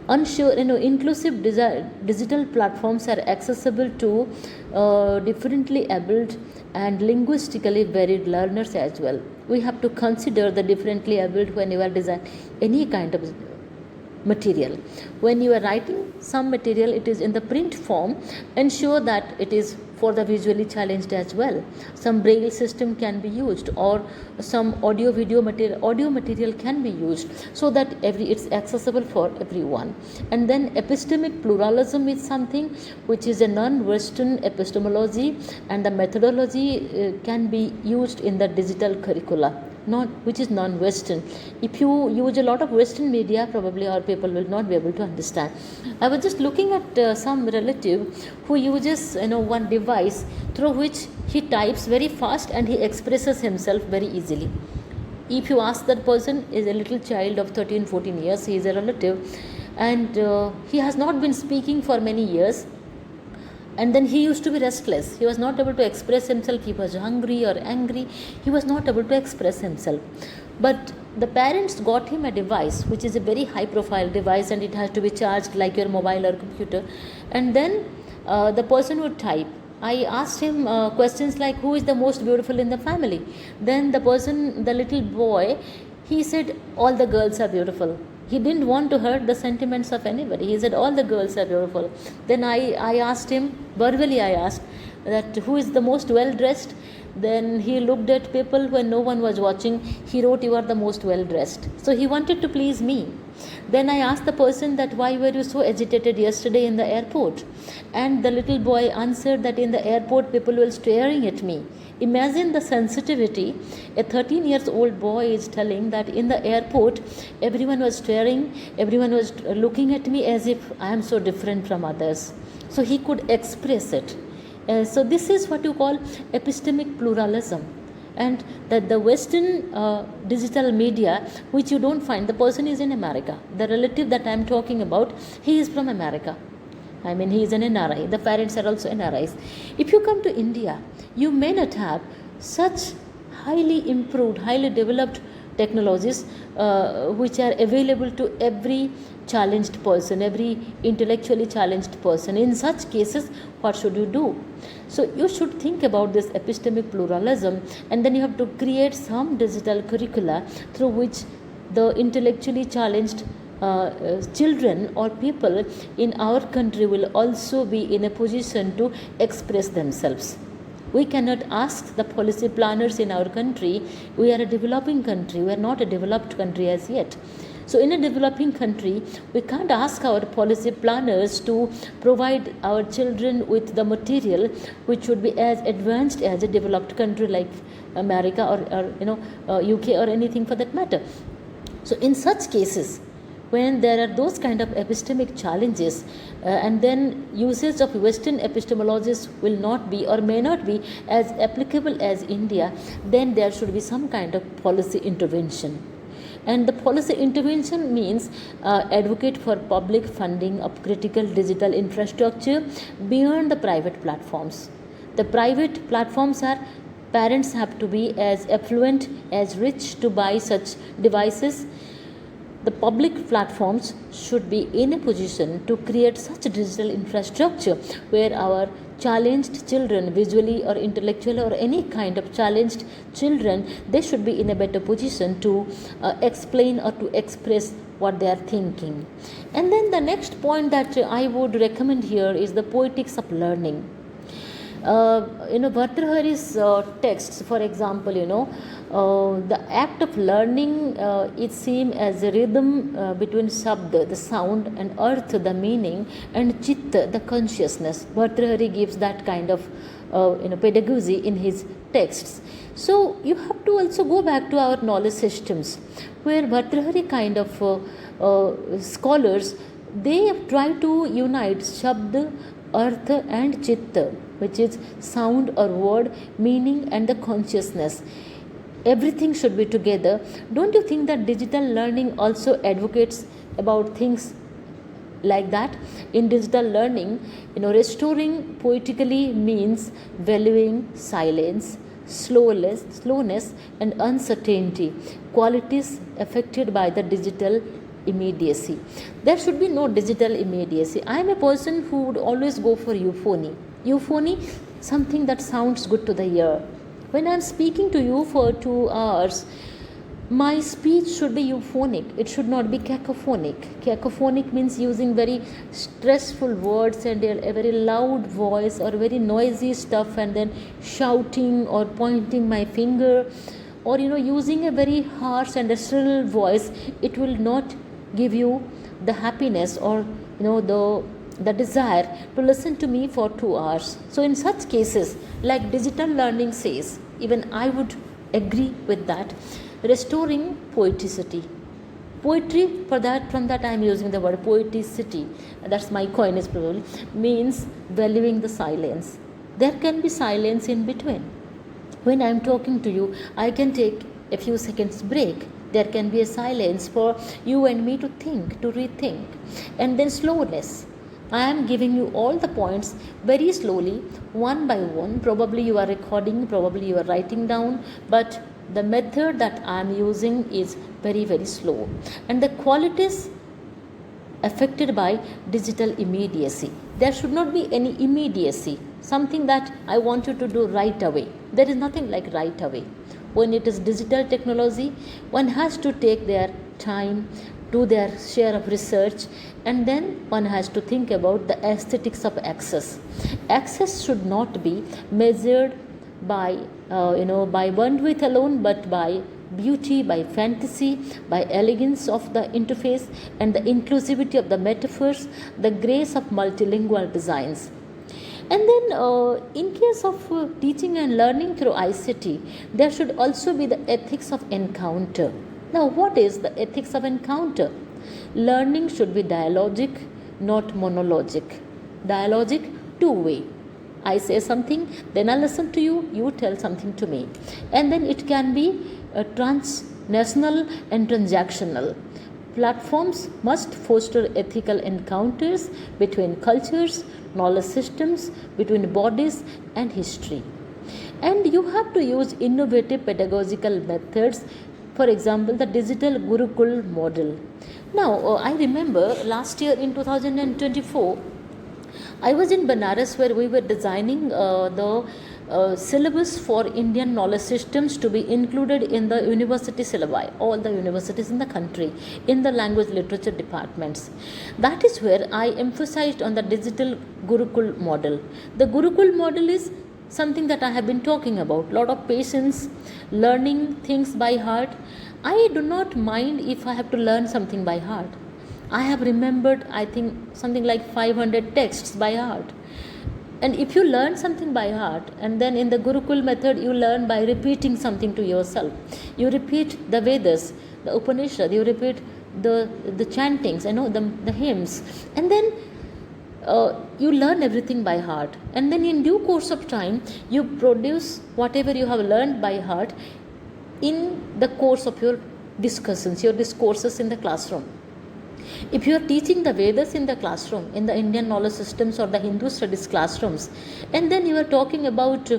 Inclusive digital platforms are accessible to differently abled and linguistically varied learners as well. We have to consider the differently abled when you are designing any kind of material. When you are writing some material, it is in the print form, ensure that it is for the visually challenged as well. Some braille system can be used, or some audio material can be used, so that it's accessible for everyone. And then epistemic pluralism is something which is a non-Western epistemology, and the methodology can be used in the digital curricula, which is non-Western. If you use a lot of Western media, probably our people will not be able to understand. I was just looking at some relative who uses one device through which he types very fast and he expresses himself very easily. If you ask that person, is a little child of 13-14 years, he is a relative, and he has not been speaking for many years. And then he used to be restless. He was not able to express himself. He was hungry or angry. He was not able to express himself. But the parents got him a device, which is a very high profile device, and it has to be charged like your mobile or computer. And then the person would type. I asked him questions like, who is the most beautiful in the family? Then the little boy, he said, all the girls are beautiful. He didn't want to hurt the sentiments of anybody. He said, all the girls are beautiful. Then I asked him, verbally I asked, that who is the most well dressed? Then he looked at people when no one was watching. He wrote, you are the most well dressed. So he wanted to please me. Then I asked the person that, why were you so agitated yesterday in the airport? And the little boy answered that in the airport people were staring at me. Imagine the sensitivity. A 13-year-old boy is telling that in the airport everyone was staring, everyone was looking at me as if I am so different from others. So he could express it. So this is what you call epistemic pluralism. And that the Western digital media, which you don't find, the person is in America. The relative that I am talking about, he is from America. I mean, he is an NRI. The parents are also NRIs. If you come to India, you may not have such highly improved, highly developed technologies which are available to every challenged person, every intellectually challenged person. In such cases, what should you do? So you should think about this epistemic pluralism, and then you have to create some digital curricula through which the intellectually challenged children or people in our country will also be in a position to express themselves. We cannot ask the policy planners in our country. We are a developing country. We are not a developed country as yet. So in a developing country, we can't ask our policy planners to provide our children with the material which would be as advanced as a developed country like America or UK or anything for that matter. So in such cases, when there are those kind of epistemic challenges, and then usage of Western epistemologies will not be or may not be as applicable as India, then there should be some kind of policy intervention. And the policy intervention means advocate for public funding of critical digital infrastructure beyond the private platforms. The private platforms are, parents have to be as affluent, as rich to buy such devices. The public platforms should be in a position to create such digital infrastructure where our challenged children, visually or intellectually or any kind of challenged children, they should be in a better position to explain or to express what they are thinking. And then the next point that I would recommend here is the poetics of learning. Bhartrhari's texts, for example, the act of learning, it seems as a rhythm between shabd, the sound, and arth, the meaning, and chitta, the consciousness. Bhartrhari gives that kind of pedagogy in his texts. So you have to also go back to our knowledge systems, where Bhartrhari kind of scholars, they try to unite shabd, arth, and chitta, which is sound or word, meaning, and the consciousness. Everything should be together. Don't you think that digital learning also advocates about things like that? In digital learning, restoring poetically means valuing silence, slowness, and uncertainty, qualities affected by the digital immediacy. There should be no digital immediacy. I am a person who would always go for euphony. Euphony, something that sounds good to the ear. When I am speaking to you for 2 hours, my speech should be euphonic. It should not be cacophonic. Cacophonic means using very stressful words and a very loud voice or very noisy stuff, and then shouting or pointing my finger, or using a very harsh and a shrill voice. It will not give you the happiness or the desire to listen to me for 2 hours. So in such cases, like digital learning says, even I would agree with that, restoring poeticity. Poetry, from that I am using the word poeticity, that's my coinage probably, means valuing the silence. There can be silence in between. When I am talking to you, I can take a few seconds break. There can be a silence for you and me to think, to rethink. And then slowness. I am giving you all the points very slowly, one by one. Probably you are recording, probably you are writing down, but the method that I am using is very, very slow. And the qualities affected by digital immediacy. There should not be any immediacy, something that I want you to do right away. There is nothing like right away. When it is digital technology, one has to take their time, do their share of research, and then one has to think about the aesthetics of access. Access should not be measured by by bandwidth alone, but by beauty, by fantasy, by elegance of the interface, and the inclusivity of the metaphors, the grace of multilingual designs. And then in case of teaching and learning through ICT, there should also be the ethics of encounter. Now, what is the ethics of encounter? Learning should be dialogic, not monologic. Dialogic, two-way. I say something, then I listen to you, you tell something to me. And then it can be transnational and transactional. Platforms must foster ethical encounters between cultures, knowledge systems, between bodies and history. And you have to use innovative pedagogical methods, for example, the digital Gurukul model. Now, I remember last year in 2024, I was in Banaras where we were designing the syllabus for Indian knowledge systems to be included in the university syllabi, all the universities in the country, in the language literature departments. That is where I emphasized on the digital Gurukul model. The Gurukul model is something that I have been talking about, lot of patience, learning things by heart. I do not mind if I have to learn something by heart. I have remembered, I think, something like 500 texts by heart. And if you learn something by heart, and then in the Gurukul method, you learn by repeating something to yourself. You repeat the Vedas, the Upanishad, you repeat the chantings, the hymns. And then you learn everything by heart. And then in due course of time, you produce whatever you have learned by heart in the course of your discussions, your discourses in the classroom. If you are teaching the Vedas in the classroom, in the Indian knowledge systems or the Hindu studies classrooms, and then you are talking about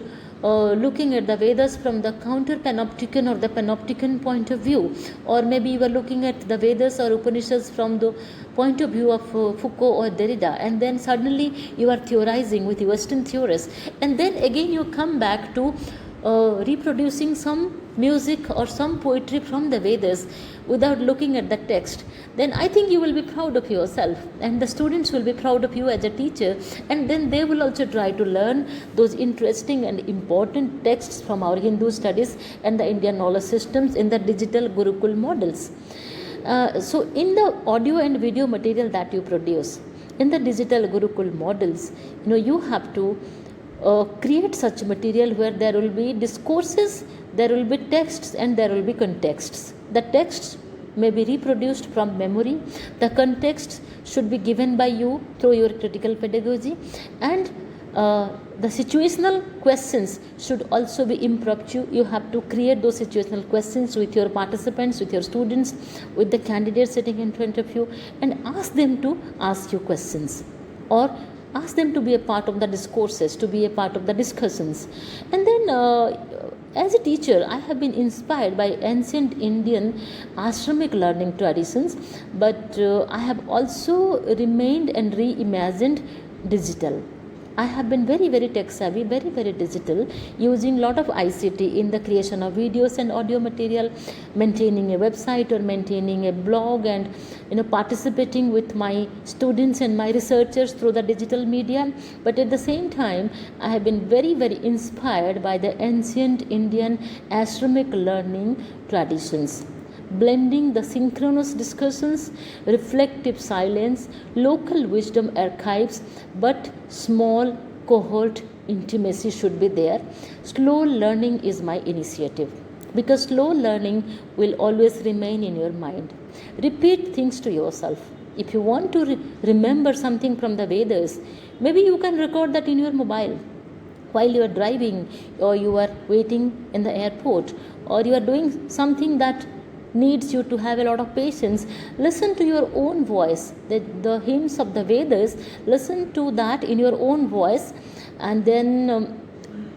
looking at the Vedas from the counter-panopticon or the panopticon point of view, or maybe you are looking at the Vedas or Upanishads from the point of view of Foucault or Derrida, and then suddenly you are theorizing with Western theorists, and then again you come back to reproducing some music or some poetry from the Vedas without looking at the text, then I think you will be proud of yourself, and the students will be proud of you as a teacher, and then they will also try to learn those interesting and important texts from our Hindu studies and the Indian knowledge systems in the digital Gurukul models. So in the audio and video material that you produce in the digital Gurukul models, you have to create such material where there will be discourses, there will be texts, and there will be contexts. The texts may be reproduced from memory, the context should be given by you through your critical pedagogy, and the situational questions should also be impromptu. You have to create those situational questions with your participants, with your students, with the candidates sitting in front of you, and ask them to ask you questions, or ask them to be a part of the discourses, to be a part of the discussions. And then as a teacher, I have been inspired by ancient Indian ashramic learning traditions, but I have also remained and reimagined digital. I have been very, very tech savvy, very, very digital, using a lot of ICT in the creation of videos and audio material, maintaining a website or maintaining a blog, and participating with my students and my researchers through the digital media. But at the same time, I have been very, very inspired by the ancient Indian ashramic learning traditions, blending the synchronous discussions, reflective silence, local wisdom archives, but small cohort intimacy should be there. Slow learning is my initiative, because slow learning will always remain in your mind. Repeat things to yourself. If you want to remember something from the Vedas, maybe you can record that in your mobile while you are driving, or you are waiting in the airport, or you are doing something that needs you to have a lot of patience. Listen to your own voice, the hymns of the Vedas, listen to that in your own voice, and then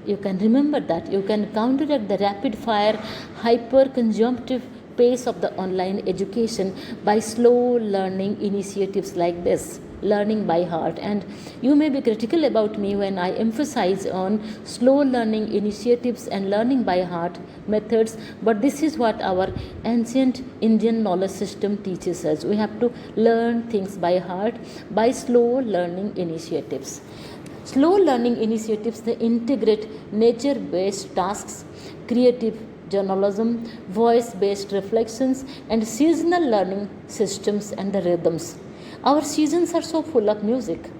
you can remember that. You can counteract the rapid fire, hyper consumptive pace of the online education by slow learning initiatives like this, learning by heart. And you may be critical about me when I emphasize on slow learning initiatives and learning by heart methods, but this is what our ancient Indian knowledge system teaches us. We have to learn things by heart by slow learning initiatives. Slow learning initiatives, they integrate nature-based tasks, creative journalism, voice-based reflections, and seasonal learning systems and the rhythms. Our seasons are so full of music.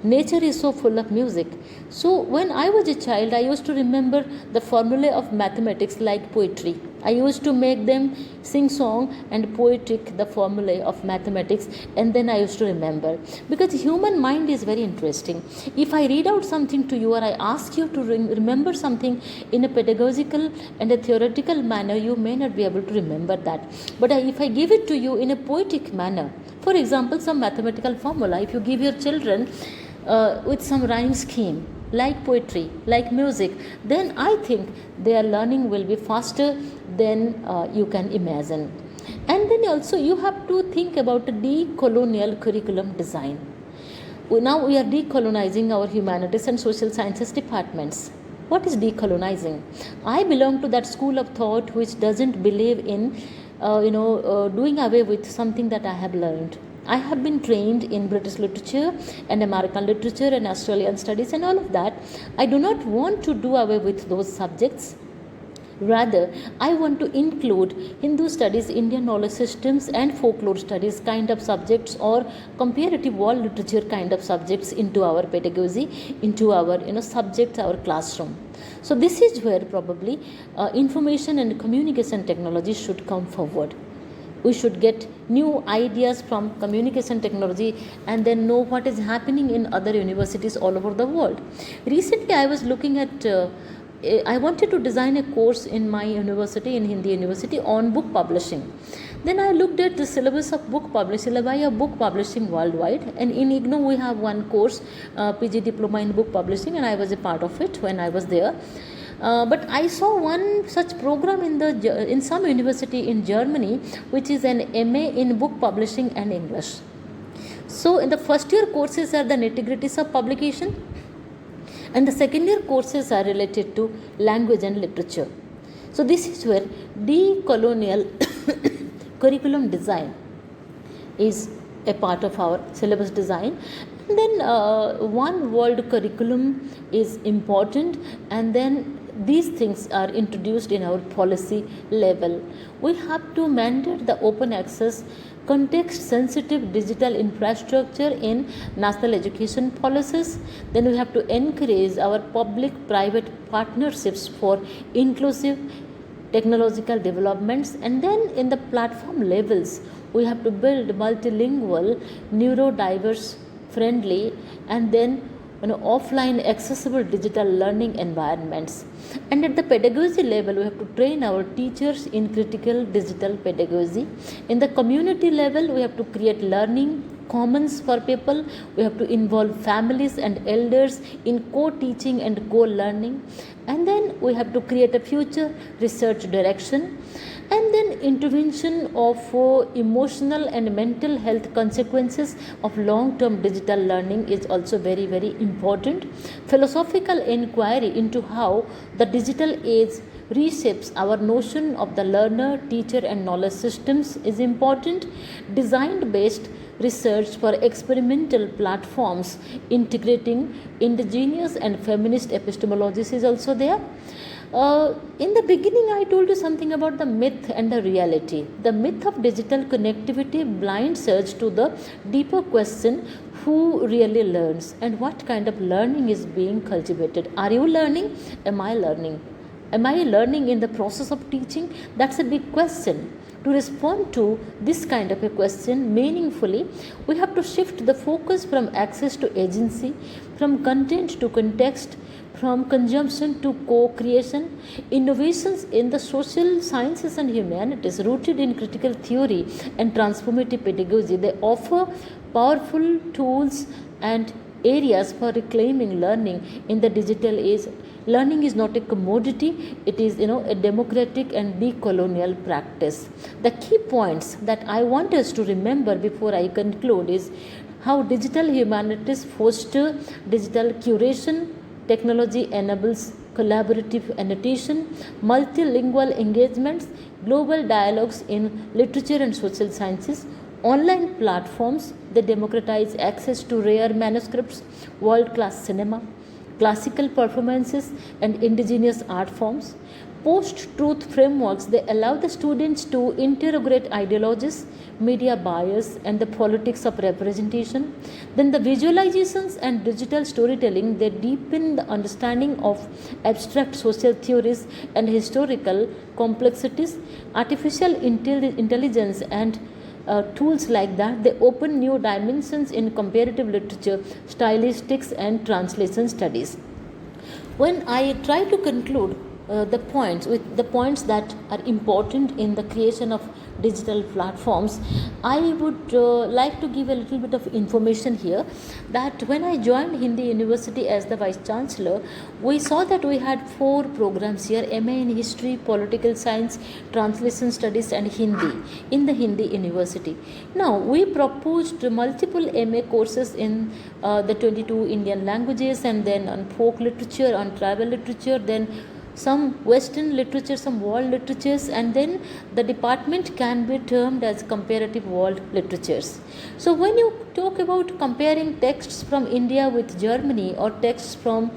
Nature is so full of music. So when I was a child, I used to remember the formulae of mathematics like poetry. I used to make them sing song and poetic the formulae of mathematics, and then I used to remember. Because the human mind is very interesting. If I read out something to you, or I ask you to remember something in a pedagogical and a theoretical manner, you may not be able to remember that. But if I give it to you in a poetic manner, for example, some mathematical formula, if you give your children with some rhyme scheme, like poetry, like music, then I think their learning will be faster than you can imagine. And then also you have to think about a decolonial curriculum design. Now we are decolonizing our humanities and social sciences departments. What is decolonizing? I belong to that school of thought which doesn't believe in doing away with something that I have learned. I have been trained in British literature and American literature and Australian studies and all of that. I do not want to do away with those subjects. Rather, I want to include Hindu studies, Indian knowledge systems, and folklore studies kind of subjects, or comparative world literature kind of subjects into our pedagogy, into our subjects, our classroom. So this is where probably information and communication technology should come forward. We should get new ideas from communication technology and then know what is happening in other universities all over the world. Recently, I was looking at, I wanted to design a course in my university, in Hindi University, on book publishing. Then I looked at the syllabus of book publishing, syllabi of book publishing worldwide. And in IGNOU, we have one course, PG Diploma in Book Publishing, and I was a part of it when I was there. But I saw one such program in some university in Germany, which is an MA in book publishing and English. So in the first year courses are the nitty-gritties of publication, And the second year courses are related to language and literature. So this is where decolonial curriculum design is a part of our syllabus design. And then one world curriculum is important, and then these things are introduced in our policy level. We have to mandate the open access context sensitive digital infrastructure in national education policies. Then we have to encourage our public private partnerships for inclusive technological developments. And then in the platform levels, we have to build multilingual, neurodiverse friendly, and then offline accessible digital learning environments. And at the pedagogy level, we have to train our teachers in critical digital pedagogy. In the community level, we have to create learning commons for people. We have to involve families and elders in co-teaching and co-learning. And then we have to create a future research direction. And then intervention of emotional and mental health consequences of long-term digital learning is also very, very important. Philosophical inquiry into how the digital age reshapes our notion of the learner, teacher and knowledge systems is important. Design-based research for experimental platforms integrating indigenous and feminist epistemologies is also there. In the beginning, I told you something about the myth and the reality. The myth of digital connectivity blinds us to the deeper question: who really learns and what kind of learning is being cultivated? Are you learning? Am I learning? Am I learning in the process of teaching? That's a big question. To respond to this kind of a question meaningfully, we have to shift the focus from access to agency, from content to context, from consumption to co-creation. Innovations in the social sciences and humanities rooted in critical theory and transformative pedagogy, they offer powerful tools and areas for reclaiming learning in the digital age. Learning is not a commodity, it is a democratic and decolonial practice. The key points that I want us to remember before I conclude is how digital humanities foster digital curation. Technology enables collaborative annotation, multilingual engagements, global dialogues in literature and social sciences. Online platforms, they democratize access to rare manuscripts, world-class cinema, classical performances and indigenous art forms. Post-truth frameworks, they allow the students to interrogate ideologies, media bias and the politics of representation. Then the visualizations and digital storytelling, they deepen the understanding of abstract social theories and historical complexities. Artificial intelligence and tools like that, they open new dimensions in comparative literature, stylistics and translation studies. When I try to conclude the points that are important in the creation of digital platforms, I would like to give a little bit of information here that when I joined Hindi University as the Vice Chancellor, we saw that we had 4 programs here: MA in History, Political Science, Translation Studies and Hindi in the Hindi University. Now, we proposed multiple MA courses in the 22 Indian languages, and then on folk literature, on tribal literature, then some Western literature, some world literatures, and then the department can be termed as comparative world literatures. So when you talk about comparing texts from India with Germany, or texts from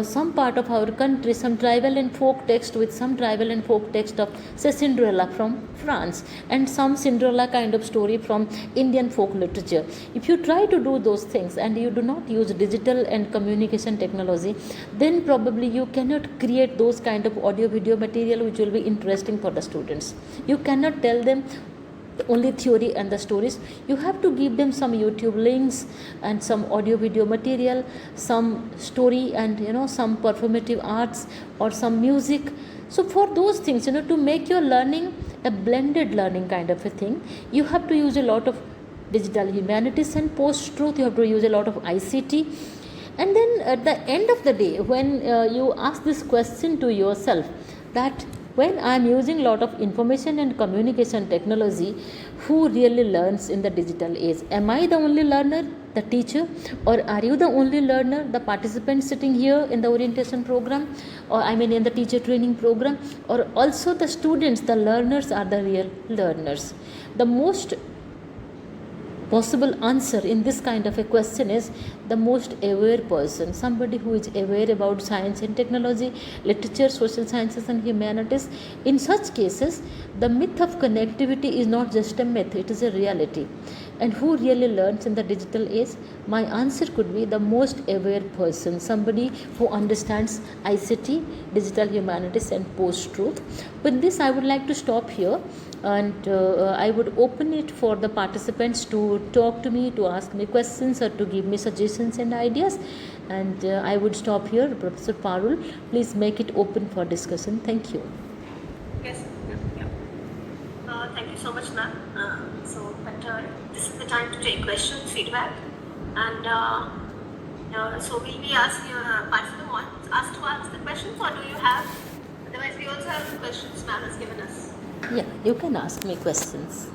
some part of our country, some tribal and folk text with some tribal and folk text of, say, Cinderella from France, and some Cinderella kind of story from Indian folk literature. If you try to do those things and you do not use digital and communication technology, then probably you cannot create those kind of audio video material which will be interesting for the students. You cannot tell them only theory and the stories. You have to give them some YouTube links and some audio video material, some story, and some performative arts or some music. So for those things, to make your learning a blended learning kind of a thing, you have to use a lot of digital humanities and post-truth. You have to use a lot of ICT. And then at the end of the day, when you ask this question to yourself, that when I am using a lot of information and communication technology, who really learns in the digital age? Am I the only learner? the teacher, or are you the only learner, the participant sitting here in the orientation program, or I mean in the teacher training program, or also the students, the learners are the real learners? The most possible answer in this kind of a question is the most aware person, somebody who is aware about science and technology, literature, social sciences and humanities. In such cases, the myth of connectivity is not just a myth, it is a reality. And who really learns in the digital age? My answer could be the most aware person, somebody who understands ICT, digital humanities and post-truth. With this, I would like to stop here, and I would open it for the participants to talk to me, to ask me questions or to give me suggestions and ideas. And I would stop here. Professor Parul, please make it open for discussion. Thank you. Yes. Yeah. Thank you so much, ma'am. This is the time to take questions, feedback, and so we'll be asking participants asked to ask the questions, or do you have? Otherwise, we also have the questions ma'am has given us. Yeah, you can ask me questions.